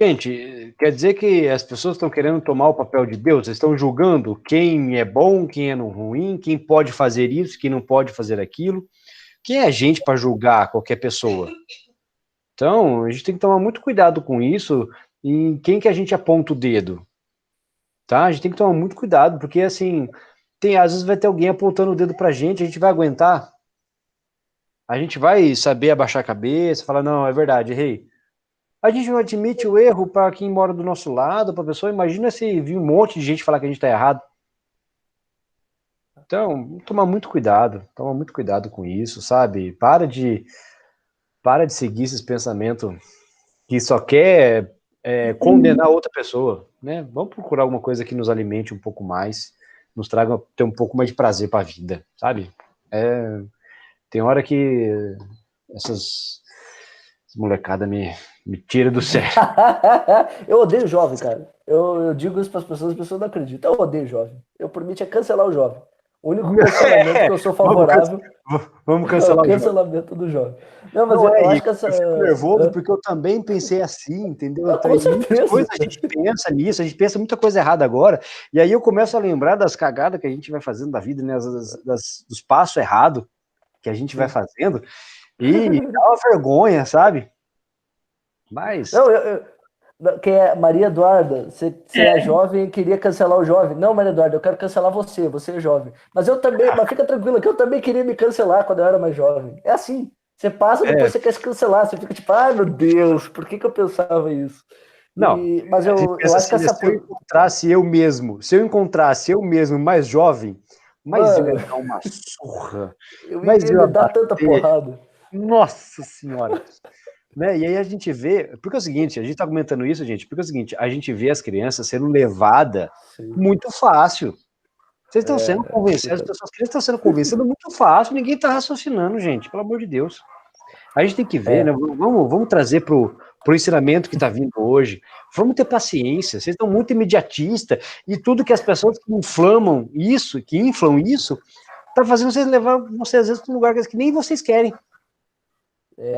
Gente, quer dizer que as pessoas estão querendo tomar o papel de Deus? Eles estão julgando quem é bom, quem é ruim, quem pode fazer isso, quem não pode fazer aquilo. Quem é a gente para julgar qualquer pessoa? Então, a gente tem que tomar muito cuidado com isso e quem que a gente aponta o dedo. Tá? A gente tem que tomar muito cuidado, porque assim, às vezes vai ter alguém apontando o dedo pra gente, a gente vai aguentar? A gente vai saber abaixar a cabeça, falar, não, é verdade, errei. A gente não admite o erro para quem mora do nosso lado, para a pessoa. Imagina se vir um monte de gente falar que a gente tá errado. Então, toma muito cuidado com isso, sabe? Para de seguir esses pensamentos que só quer condenar outra pessoa, né? Vamos procurar alguma coisa que nos alimente um pouco mais, nos traga ter um pouco mais de prazer para a vida, sabe? Tem hora que essas molecadas me tiram do sério. Eu odeio jovem, cara. Eu digo isso para as pessoas não acreditam. Eu odeio jovem. Eu, por mim, é cancelar o jovem. O único cancelamento que eu sou favorável vamos cancelar é o cancelamento do jovem. Não, mas não, eu acho que essa. Eu fico nervoso porque eu também pensei assim, entendeu? Não, com certeza. Coisa a gente pensa nisso, a gente pensa muita coisa errada agora, e aí eu começo a lembrar das cagadas que a gente vai fazendo da vida, né? Dos passos errados que a gente vai fazendo, e dá uma vergonha, sabe? Mas. Não, que é Maria Eduarda, você é jovem e queria cancelar o jovem. Não, Maria Eduarda, eu quero cancelar você é jovem. Mas eu também, mas fica tranquila que eu também queria me cancelar quando eu era mais jovem. É assim, você passa, depois você quer se cancelar, você fica tipo, ai meu Deus, por que eu pensava isso? Não, mas eu acho assim, que essa... Se eu encontrasse eu mesmo mais jovem, mas eu ia dar uma surra. Mas eu ia dar tanta porrada. Nossa senhora. Né? E aí a gente vê, porque é o seguinte, a gente tá comentando isso, gente, porque é o seguinte, a gente vê as crianças sendo levadas muito fácil. Vocês estão sendo convencidos, as pessoas estão sendo convencidas muito fácil, ninguém tá raciocinando, gente, pelo amor de Deus. A gente tem que ver, né? Vamos trazer pro ensinamento que tá vindo hoje. Vamos ter paciência, vocês estão muito imediatistas, e tudo que as pessoas que inflam isso, tá fazendo vocês levar vocês às vezes para um lugar que nem vocês querem.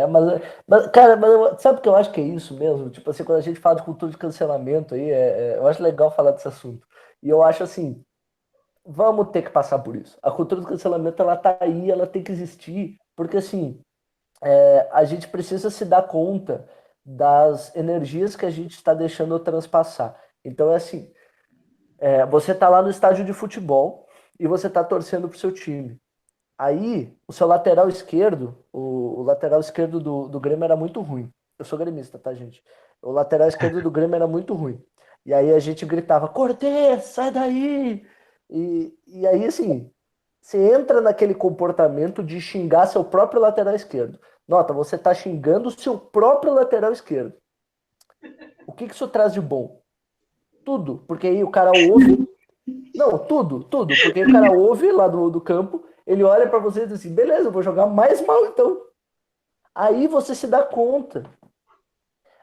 Mas cara, sabe o que eu acho que é isso mesmo? Tipo assim, quando a gente fala de cultura de cancelamento aí, eu acho legal falar desse assunto. E eu acho assim, vamos ter que passar por isso. A cultura do cancelamento, ela tá aí, ela tem que existir, porque assim, a gente precisa se dar conta das energias que a gente está deixando transpassar. Então é assim, você tá lá no estádio de futebol e você tá torcendo pro seu time. Aí, o seu lateral esquerdo, o lateral esquerdo do Grêmio era muito ruim. Eu sou gremista, tá, gente? O lateral esquerdo do Grêmio era muito ruim. E aí a gente gritava, Cortez, sai daí! E aí, assim, você entra naquele comportamento de xingar seu próprio lateral esquerdo. Nota, você tá xingando o seu próprio lateral esquerdo. O que isso traz de bom? Tudo. Porque aí o cara ouve... Não, tudo. Porque aí o cara ouve lá do campo... Ele olha para você e diz assim, beleza, eu vou jogar mais mal então. Aí você se dá conta.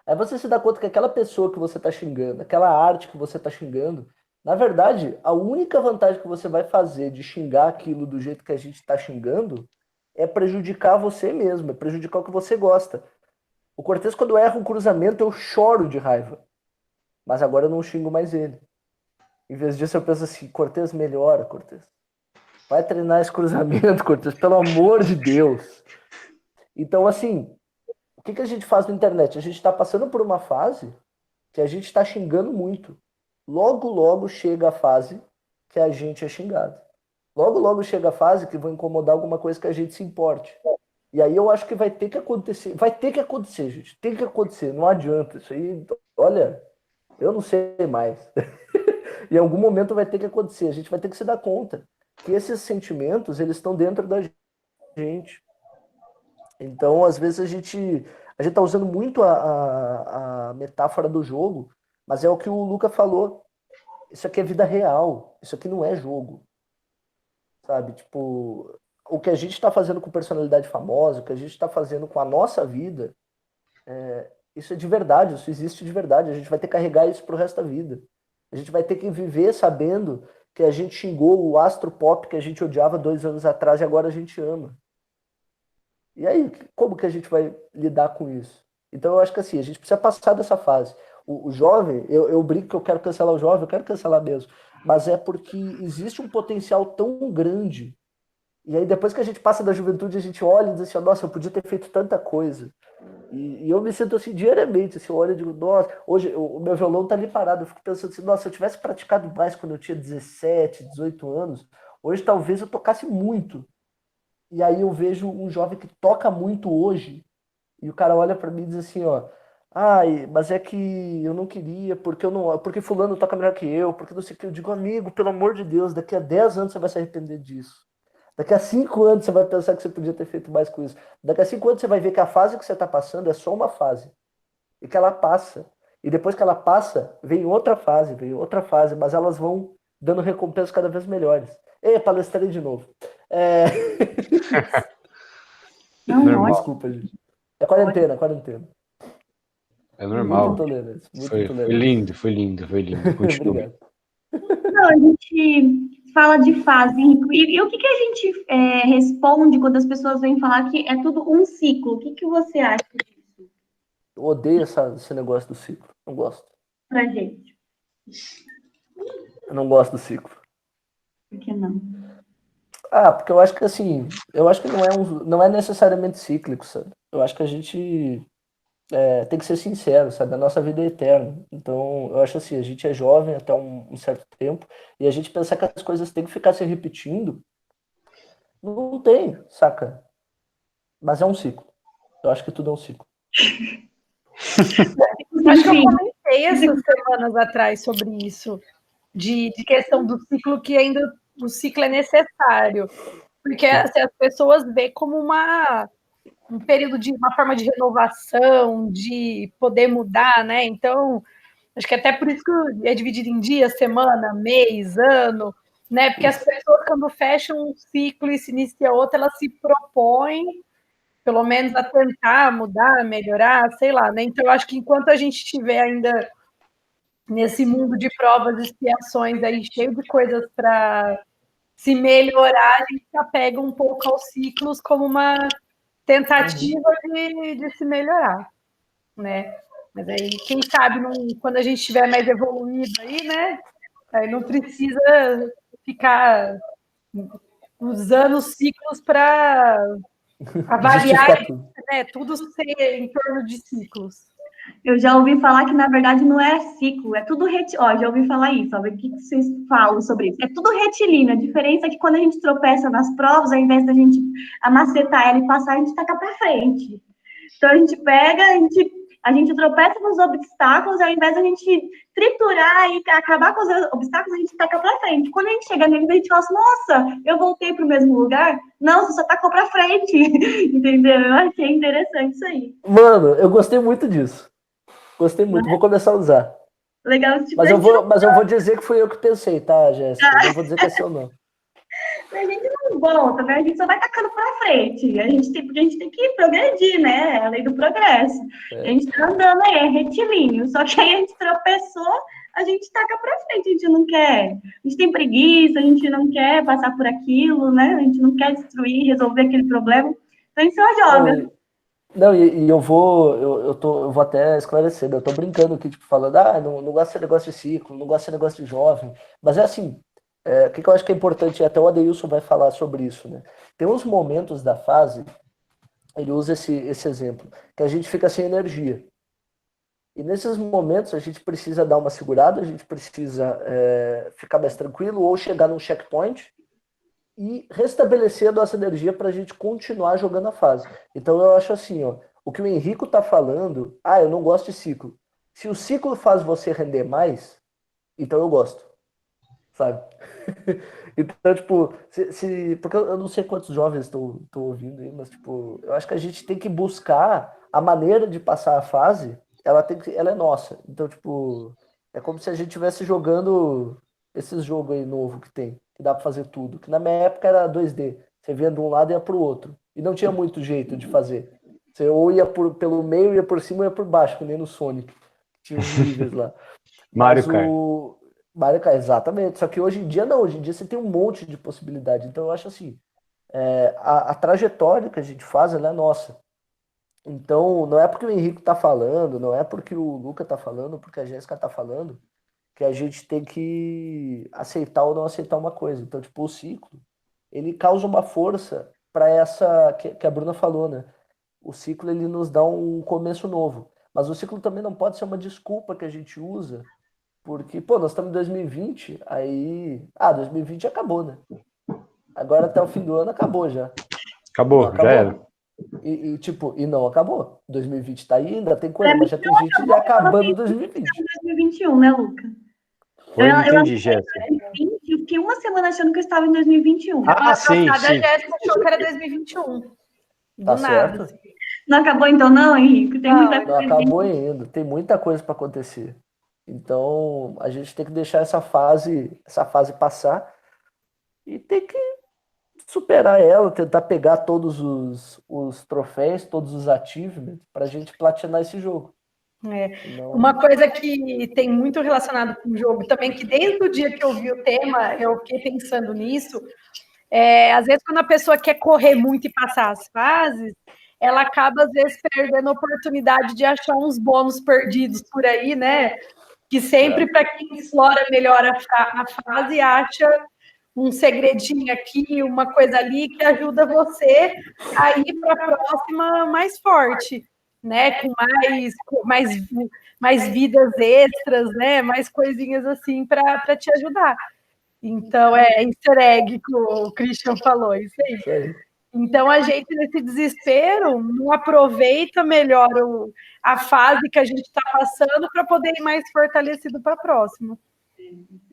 Aí você se dá conta que aquela pessoa que você tá xingando, aquela arte que você tá xingando, na verdade, a única vantagem que você vai fazer de xingar aquilo do jeito que a gente tá xingando é prejudicar você mesmo, é prejudicar o que você gosta. O Cortez, quando erra um cruzamento, eu choro de raiva. Mas agora eu não xingo mais ele. Em vez disso, eu penso assim, Cortez, melhora, Cortez. Vai treinar esse cruzamento, Cortez, pelo amor de Deus. Então, assim, o que a gente faz na internet? A gente está passando por uma fase que a gente está xingando muito. Logo, logo chega a fase que a gente é xingado. Logo, logo chega a fase que vai incomodar alguma coisa que a gente se importe. E aí eu acho que vai ter que acontecer. Vai ter que acontecer, gente. Tem que acontecer. Não adianta. Isso aí, olha, eu não sei mais. Em algum momento vai ter que acontecer. A gente vai ter que se dar conta que esses sentimentos, eles estão dentro da gente. Então, às vezes, a gente tá usando muito a metáfora do jogo, mas é o que o Luca falou. Isso aqui é vida real. Isso aqui não é jogo. Sabe? Tipo, o que a gente está fazendo com personalidade famosa, o que a gente está fazendo com a nossa vida, isso é de verdade, isso existe de verdade. A gente vai ter que carregar isso pro resto da vida. A gente vai ter que viver sabendo que a gente xingou o astro pop que a gente odiava 2 anos atrás e agora a gente ama. E aí, como que a gente vai lidar com isso? Então eu acho que assim, a gente precisa passar dessa fase. O jovem, eu brinco que eu quero cancelar o jovem, eu quero cancelar mesmo. Mas é porque existe um potencial tão grande. E aí depois que a gente passa da juventude, a gente olha e diz assim, nossa, eu podia ter feito tanta coisa. E eu me sinto assim diariamente, assim, eu olho e digo, nossa, hoje o meu violão tá ali parado, eu fico pensando assim, nossa, se eu tivesse praticado mais quando eu tinha 17, 18 anos, hoje talvez eu tocasse muito. E aí eu vejo um jovem que toca muito hoje, e o cara olha pra mim e diz assim, ó, ai, mas é que eu não queria, porque fulano toca melhor que eu, porque não sei o que. Eu digo, amigo, pelo amor de Deus, daqui a 10 anos você vai se arrepender disso. Daqui a 5 anos você vai pensar que você podia ter feito mais com isso. Daqui a 5 anos você vai ver que a fase que você está passando é só uma fase. E que ela passa. E depois que ela passa, vem outra fase, mas elas vão dando recompensas cada vez melhores. Ei, palestrei de novo. Não, Normal. Desculpa, gente. É quarentena. É normal. Muito tolerante. Foi lindo. Continua. Obrigado. não, a gente fala de fase, Henrico. E o que a gente responde quando as pessoas vêm falar que é tudo um ciclo? O que você acha disso Eu odeio esse negócio do ciclo. Não gosto. pra gente? Eu não gosto do ciclo. Por que não? Porque eu acho que assim, não é necessariamente cíclico, sabe? Eu acho que a gente tem que ser sincero, sabe? A nossa vida é eterna. Então, eu acho assim, a gente é jovem até um certo tempo, e a gente pensar que as coisas têm que ficar se repetindo, não tem, saca? Mas é um ciclo. Eu acho que tudo é um ciclo. Acho que eu comentei essas semanas atrás sobre isso, de questão do ciclo, que ainda o ciclo é necessário, porque assim, as pessoas veem como um período de uma forma de renovação, de poder mudar, né? Então, acho que até por isso que é dividido em dias, semana, mês, ano, né? Porque as pessoas, quando fecham um ciclo e se inicia outro, elas se propõem, pelo menos, a tentar mudar, melhorar, sei lá, né? Então, eu acho que enquanto a gente estiver ainda nesse mundo de provas e expiações aí, cheio de coisas para se melhorar, a gente se apega um pouco aos ciclos como uma tentativa de se melhorar, né? Mas aí, quem sabe, quando a gente estiver mais evoluído aí, né? Aí não precisa ficar usando os ciclos para avaliar, né? Tudo ser em torno de ciclos. Eu já ouvi falar que, na verdade, não é ciclo, é tudo retilíneo. Já ouvi falar isso, o que vocês falam sobre isso? É tudo retilíneo. A diferença é que quando a gente tropeça nas provas, ao invés da gente amacetar ela e passar, a gente taca para frente. Então, a gente pega, a gente tropeça nos obstáculos, ao invés da gente triturar e acabar com os obstáculos, a gente taca para frente. Quando a gente chega neles, a gente fala assim, nossa, eu voltei para o mesmo lugar? Não, você só tacou para frente. Entendeu? Eu achei interessante isso aí. Mano, eu gostei muito disso. Gostei muito, vou começar a usar. Legal, mas eu vou dizer que fui eu que pensei, tá, Jéssica? Eu não vou dizer que é seu, não. A gente não muito bom, também a gente só vai tacando pra frente. Porque a gente tem que progredir, né? É a lei do progresso. A gente tá andando aí, é retilíneo. Só que aí a gente tropeçou, a gente taca pra frente, a gente não quer. A gente tem preguiça, a gente não quer passar por aquilo, né? A gente não quer destruir, resolver aquele problema. Então a gente só joga. Não, e eu vou até esclarecer, né? Eu tô brincando aqui, tipo, falando, não gosto desse negócio de ciclo, não gosto desse negócio de jovem. Mas é assim, o que eu acho que é importante, e até o Adeilson vai falar sobre isso, né? Tem uns momentos da fase, ele usa esse exemplo, que a gente fica sem energia. E nesses momentos a gente precisa dar uma segurada, a gente precisa ficar mais tranquilo ou chegar num checkpoint e restabelecer a nossa energia para a gente continuar jogando a fase. Então eu acho assim, ó, o que o Henrico tá falando, eu não gosto de ciclo. Se o ciclo faz você render mais, então eu gosto, sabe? Então, tipo, porque eu não sei quantos jovens estão ouvindo aí, mas, tipo, eu acho que a gente tem que buscar a maneira de passar a fase, ela é nossa. Então, tipo, é como se a gente estivesse jogando esses jogos aí novo que tem, que dá pra fazer tudo. Que na minha época era 2D. Você vinha de um lado e ia pro outro. E não tinha muito jeito de fazer. Você ou ia pelo meio, ia por cima, ou ia por baixo, que nem no Sonic. Tinha uns níveis lá. Mario Mas Kart. Mario Kart, exatamente. Só que hoje em dia não, hoje em dia você tem um monte de possibilidade. Então eu acho assim, a trajetória que a gente faz, ela é nossa. Então não é porque o Henrique tá falando, não é porque o Luca tá falando, porque a Jéssica tá falando, que a gente tem que aceitar ou não aceitar uma coisa. Então, tipo, o ciclo, ele causa uma força para essa que a Bruna falou, né? O ciclo, ele nos dá um começo novo. Mas o ciclo também não pode ser uma desculpa que a gente usa porque, pô, nós estamos em 2020, aí. 2020 acabou, né? Agora até o fim do ano acabou já. Acabou, Não acabou? já era. E não acabou. 2020 tá aí, ainda tem coisa, mas já tem gente já acabando 2020. 2021, né, Luca? Foi, não Eu entendi, Jéssica. eu fiquei uma semana achando que eu estava em 2021. Sim, A sim. Jéssica achou que era 2021. Do Tá nada. certo? Não acabou então não, Henrique? Tem muita Não coisa. acabou ainda. Tem muita coisa para acontecer. Então, a gente tem que deixar essa fase passar e tem que superar ela, tentar pegar todos os troféus, todos os achievements, pra gente platinar esse jogo. Não... Uma coisa que tem muito relacionado com o jogo também, que desde o dia que eu vi o tema, eu fiquei pensando nisso, às vezes quando a pessoa quer correr muito e passar as fases, ela acaba, às vezes, perdendo a oportunidade de achar uns bônus perdidos por aí, né? Que sempre, para quem explora melhor a fase, acha um segredinho aqui, uma coisa ali, que ajuda você a ir para a próxima mais forte, né? Com mais vidas extras, né? Mais coisinhas assim para te ajudar. Então, easter egg que o Christian falou, isso aí. Então, a gente, nesse desespero, não aproveita melhor a fase que a gente está passando para poder ir mais fortalecido para a próxima.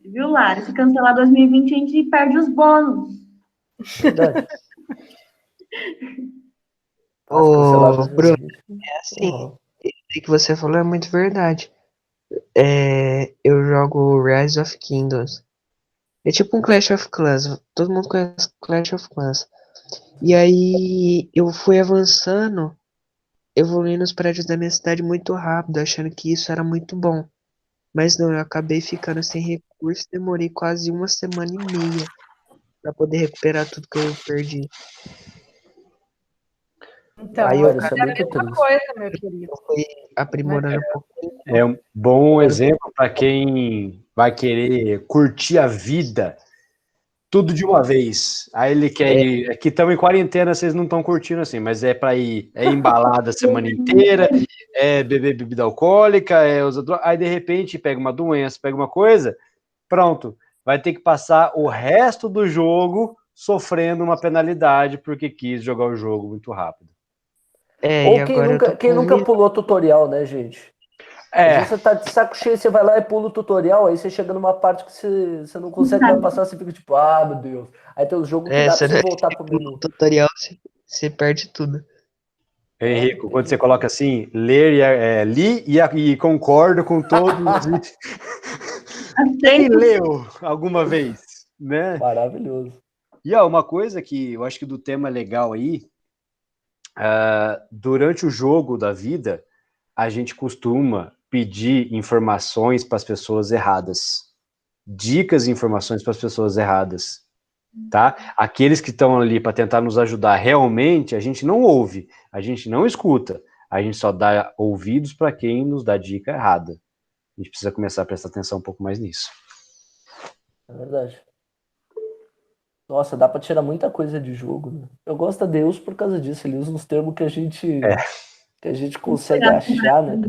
Viu, Lara? Se cancelar 2020, a gente perde os bônus. Verdade. Ô, Bruno, assim, o que você falou é muito verdade. Eu jogo Rise of Kingdoms. É tipo um Clash of Clans. Todo mundo conhece Clash of Clans. E aí eu fui avançando, evoluindo os prédios da minha cidade muito rápido, achando que isso era muito bom. Mas não, eu acabei ficando sem recurso e demorei quase uma semana e meia pra poder recuperar tudo que eu perdi. Então, Aí, é isso é a muito mesma triste. coisa, meu querido. Eu fui aprimorando um pouquinho. É um bom exemplo para quem vai querer curtir a vida tudo de uma vez. Aí ele quer ir. Aqui estamos em quarentena, vocês não estão curtindo assim, mas é para ir. É embalada a semana inteira, é beber bebida alcoólica, usar droga. Aí de repente pega uma doença, pega uma coisa, pronto. Vai ter que passar o resto do jogo sofrendo uma penalidade porque quis jogar o jogo muito rápido. E Ou agora eu tô quem nunca com pulou tutorial, né, gente? Às vezes você tá de saco cheio, você vai lá e pula o tutorial, aí você chega numa parte que você não consegue mais passar, você fica tipo, meu Deus. Aí tem os jogos que dá pra você voltar pro menu. no tutorial, você perde tudo. Henrico, quando você coloca assim, ler li e concordo com todos. Quem leu alguma vez, né? Maravilhoso. E uma coisa que eu acho que do tema legal aí, durante o jogo da vida, a gente costuma pedir informações para as pessoas erradas. Dicas e informações para as pessoas erradas. Tá? Aqueles que estão ali para tentar nos ajudar realmente, a gente não ouve, a gente não escuta, a gente só dá ouvidos para quem nos dá dica errada. A gente precisa começar a prestar atenção um pouco mais nisso. É verdade. Nossa, dá pra tirar muita coisa de jogo, né? Eu gosto de Deus por causa disso. Ele usa uns termos que a gente consegue achar, né?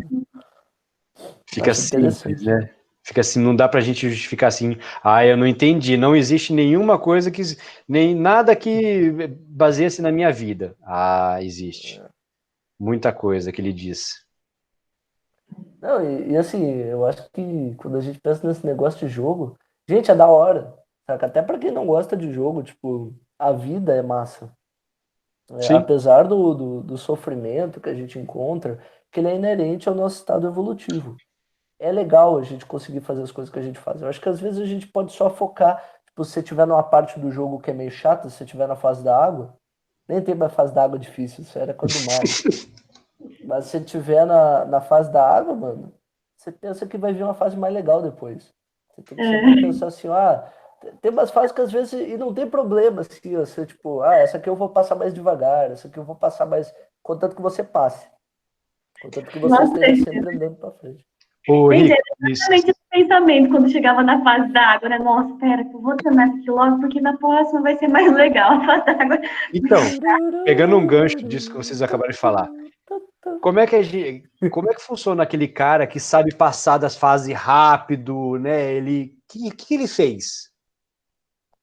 Fica Acho simples, interessante. né? Fica assim, não dá pra gente justificar assim, eu não entendi, não existe nenhuma coisa que, nem nada que baseie-se na minha vida. Existe. Muita coisa que ele diz. Não, e assim, eu acho que quando a gente pensa nesse negócio de jogo, gente, é da hora. Saca? Até pra quem não gosta de jogo, tipo, a vida é massa. Sim. Apesar do sofrimento que a gente encontra, que ele é inerente ao nosso estado evolutivo. É legal a gente conseguir fazer as coisas que a gente faz. Eu acho que às vezes a gente pode só focar, tipo, se você estiver numa parte do jogo que é meio chata, se você estiver na fase da água, nem tem mais fase da água difícil, isso era quando Mario. Mas se você estiver na fase da água, mano, você pensa que vai vir uma fase mais legal depois. Você tem que sempre pensar assim, tem umas fases que às vezes, e não tem problema, assim, você, tipo, essa aqui eu vou passar mais devagar, essa aqui eu vou passar mais, contanto que você passe. Contanto que você Nossa, esteja sempre andando pra frente. Ô, gente, Rico, era exatamente esse pensamento quando chegava na fase da água, né? Nossa, pera, que eu vou terminar isso aqui logo, porque na próxima vai ser mais legal a fase da água. então, pegando um gancho disso que vocês acabaram de falar, como é que funciona aquele cara que sabe passar das fases rápido, né? Que ele fez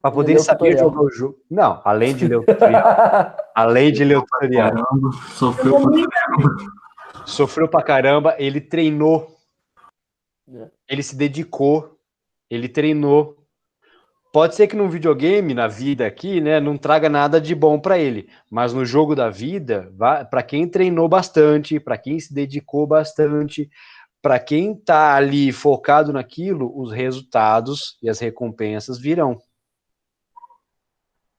para Ele poder leu o saber tutorial. jogar o jogo? Não, além de ler o tutorial. Além de ler o tutorial. Caramba, Eu sofreu vou pra muito Sofreu pra caramba, ele treinou, É. ele se dedicou, ele treinou. Pode ser que num videogame, na vida aqui, né, não traga nada de bom para ele, mas no jogo da vida, para quem treinou bastante, para quem se dedicou bastante, para quem tá ali focado naquilo, os resultados e as recompensas virão.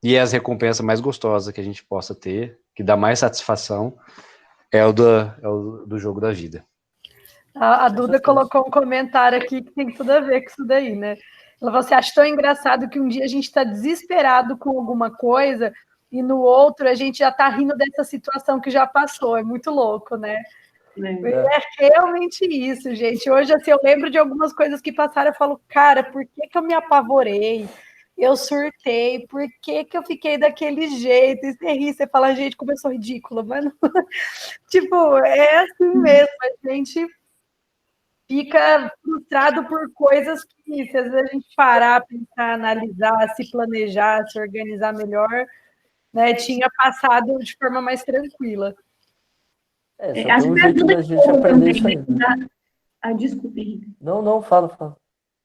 E as recompensas mais gostosas que a gente possa ter, que dá mais satisfação, é o do jogo da vida. A Duda colocou um comentário aqui que tem tudo a ver com isso daí, né? Ela falou assim, acho tão engraçado que um dia a gente está desesperado com alguma coisa e no outro a gente já está rindo dessa situação que já passou. É muito louco, né? É realmente isso, gente. Hoje, assim, eu lembro de algumas coisas que passaram, eu falo, cara, por que eu me apavorei? Eu surtei, por que eu fiquei daquele jeito? E você ri, você fala, gente, como eu sou ridícula, mas não... tipo, é assim mesmo, a gente fica frustrado por coisas que, se às vezes a gente parar, pensar, analisar, se planejar, se organizar melhor, né, tinha passado de forma mais tranquila. Só tem acho um que foi a jeito Duda da que gente colocou aprender também, isso aí. né? Desculpa, Henrique. Não, fala.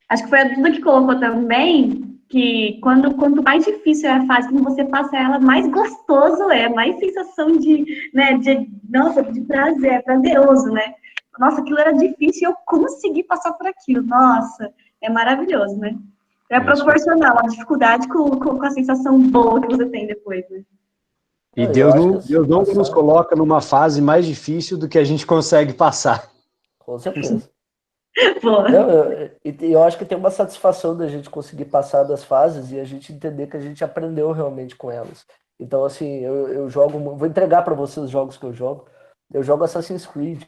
Acho que foi a Duda que colocou também que quanto mais difícil é a fase, quando você passa ela, mais gostoso é, mais sensação de prazer, é prazeroso, né? Nossa, aquilo era difícil e eu consegui passar por aquilo. Nossa, é maravilhoso, né? É proporcional a dificuldade com a sensação boa que você tem depois, né? E Deus não nos coloca numa fase mais difícil do que a gente consegue passar. Com certeza. Boa. Eu acho que tem uma satisfação da gente conseguir passar das fases e a gente entender que a gente aprendeu realmente com elas. Então, assim, eu jogo, vou entregar para vocês os jogos que eu jogo. Eu jogo Assassin's Creed.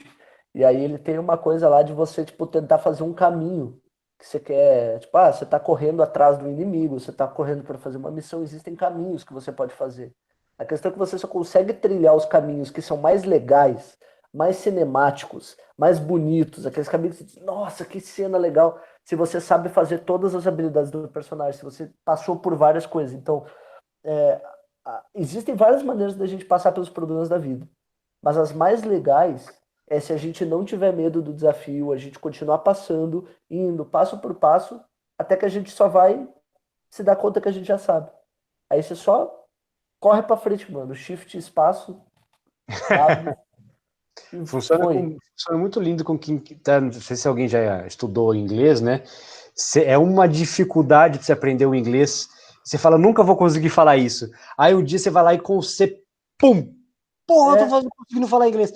E aí ele tem uma coisa lá de você, tipo, tentar fazer um caminho que você quer. Tipo, você tá correndo atrás do inimigo, você tá correndo para fazer uma missão, existem caminhos que você pode fazer. A questão é que você só consegue trilhar os caminhos que são mais legais, mais cinemáticos, mais bonitos, aqueles caminhos que você diz, nossa, que cena legal, se você sabe fazer todas as habilidades do personagem, se você passou por várias coisas. Então, existem várias maneiras da gente passar pelos problemas da vida, mas as mais legais é se a gente não tiver medo do desafio, a gente continuar passando, indo passo por passo, até que a gente só vai se dar conta que a gente já sabe. Aí você só corre pra frente, mano. Shift, espaço, tab, Funciona muito lindo com quem tá, não sei se alguém já estudou inglês, né? É uma dificuldade de se aprender o inglês Você fala, nunca vou conseguir falar isso. Aí um dia você vai lá e pum! Porra, eu tô conseguindo falar inglês.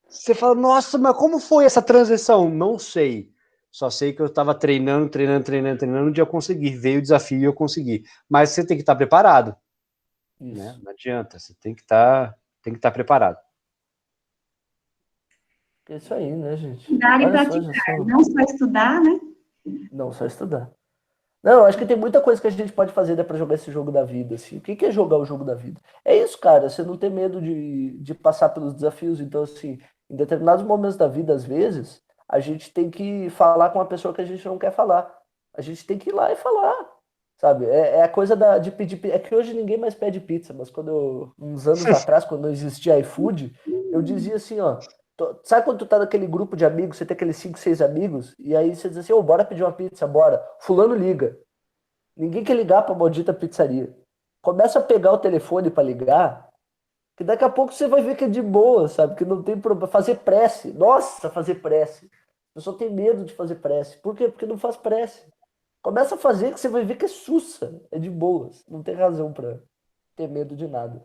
Você fala, nossa, mas como foi essa transição? Não sei. Só sei que eu estava treinando. Um dia eu consegui. Veio o desafio e eu consegui. Mas você tem que estar preparado. Né? Não adianta. Você tem que estar preparado. É isso aí, né, gente? Estudar e Olha só, praticar. Não só estudar, né? Não, só estudar. Não, acho que tem muita coisa que a gente pode fazer, né, pra jogar esse jogo da vida, assim. O que é jogar o jogo da vida? É isso, cara, você não ter medo de passar pelos desafios. Então, assim, em determinados momentos da vida, às vezes, a gente tem que falar com uma pessoa que a gente não quer falar. A gente tem que ir lá e falar, sabe? É a coisa de pedir. É que hoje ninguém mais pede pizza, mas uns anos atrás, quando não existia iFood, eu dizia assim, ó. Sabe quando tu tá naquele grupo de amigos, você tem aqueles 5, 6 amigos, e aí você diz assim, ô, bora pedir uma pizza, bora. Fulano liga. Ninguém quer ligar pra maldita pizzaria. Começa a pegar o telefone pra ligar, que daqui a pouco você vai ver que é de boa, sabe? Que não tem problema. Fazer prece. Nossa, fazer prece. Eu só tenho medo de fazer prece. Por quê? Porque não faz prece. Começa a fazer que você vai ver que é sussa. É de boas. Não tem razão pra ter medo de nada.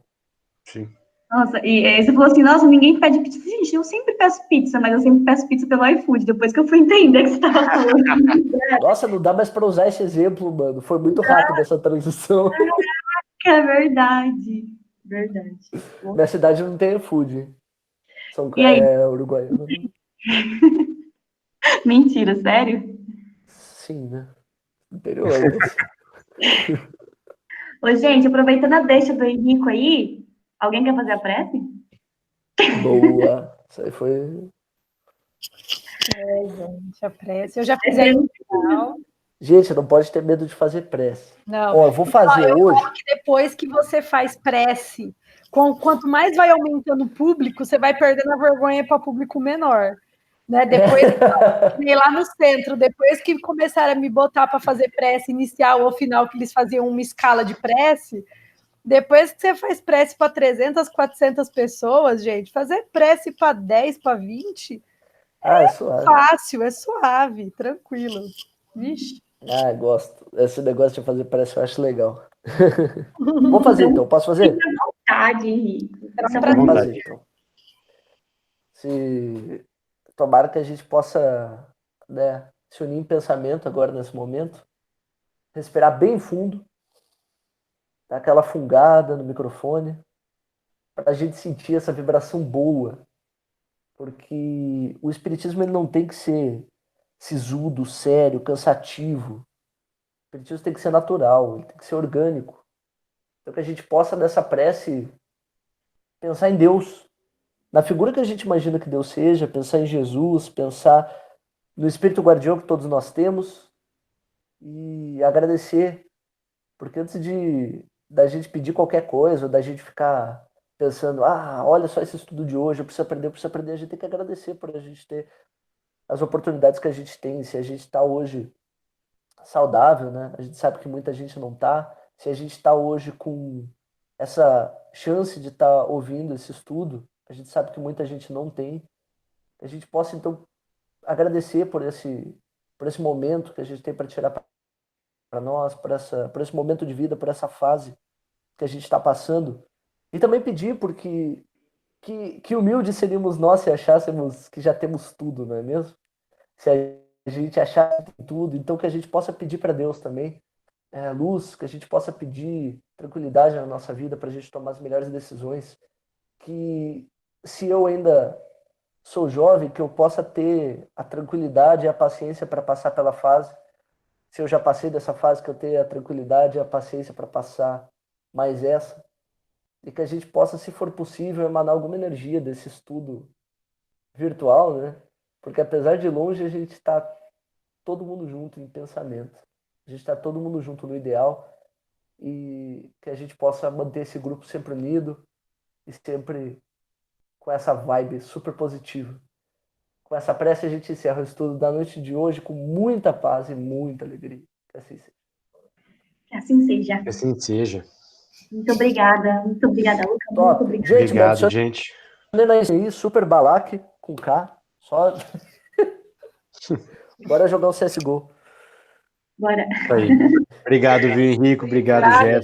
Sim. Nossa, e aí você falou assim, nossa, ninguém pede pizza. Gente, eu sempre peço pizza, mas eu sempre peço pizza pelo iFood, depois que eu fui entender o que você estava falando. Nossa, não dá mais pra usar esse exemplo, mano. Foi muito rápido essa transição. É verdade. Verdade. Minha cidade não tem iFood. E aí? É Uruguaiana. Mentira, sério? Sim, né? Interior. Ô, gente, aproveitando a deixa do Henrico aí, alguém quer fazer a prece? Boa. Isso aí foi. Gente, a prece. Eu já fiz ela no final. Gente, não pode ter medo de fazer prece. Não. Ó, eu vou fazer eu hoje. falo que depois que você faz prece, quanto mais vai aumentando o público, você vai perdendo a vergonha para público menor. Né? Depois, lá no centro, depois que começaram a me botar para fazer prece inicial ou final, que eles faziam uma escala de prece, depois que você faz prece para 300, 400 pessoas, gente, fazer prece para 10, para 20 é suave. fácil, é suave, tranquilo. Vixe. Ah, gosto. Esse negócio de fazer prece eu acho legal. Vou fazer então, posso fazer? Fique à vontade, Henrico. Vou fazer então. Tomara que a gente possa, né, se unir em pensamento agora nesse momento, respirar bem fundo, dar aquela fungada no microfone, para a gente sentir essa vibração boa, porque o espiritismo ele não tem que ser sisudo, sério, cansativo. O espiritismo tem que ser natural, ele tem que ser orgânico. Então que a gente possa nessa prece pensar em Deus, na figura que a gente imagina que Deus seja, pensar em Jesus, pensar no Espírito Guardião que todos nós temos e agradecer, porque antes da gente pedir qualquer coisa, ou da gente ficar pensando, olha só esse estudo de hoje, eu preciso aprender, a gente tem que agradecer por a gente ter as oportunidades que a gente tem, se a gente está hoje saudável, né? A gente sabe que muita gente não está, se a gente está hoje com essa chance de estar ouvindo esse estudo, a gente sabe que muita gente não tem, que a gente possa então agradecer por esse momento que a gente tem para tirar para nós, por esse momento de vida, por essa fase que a gente está passando. E também pedir porque que humildes seríamos nós se achássemos que já temos tudo, não é mesmo? Se a gente achar que tem tudo, então que a gente possa pedir para Deus também luz, que a gente possa pedir tranquilidade na nossa vida para a gente tomar as melhores decisões. Que se eu ainda sou jovem, que eu possa ter a tranquilidade e a paciência para passar pela fase. Se eu já passei dessa fase, que eu tenha a tranquilidade e a paciência para passar mais essa. E que a gente possa, se for possível, emanar alguma energia desse estudo virtual, né? Porque apesar de longe, a gente está todo mundo junto em pensamento. A gente está todo mundo junto no ideal. E que a gente possa manter esse grupo sempre unido e sempre com essa vibe super positiva. Com essa prece, a gente encerra o estudo da noite de hoje com muita paz e muita alegria. Que assim seja. Que assim seja. Que assim seja. Muito obrigada, Luca. Top. Muito Gente, obrigado, gente. Aí, Super Balak com K. Só. Bora jogar o CSGO. Bora. Isso aí. Obrigado, viu, Henrique? Obrigado, Obrigada. Jéssica.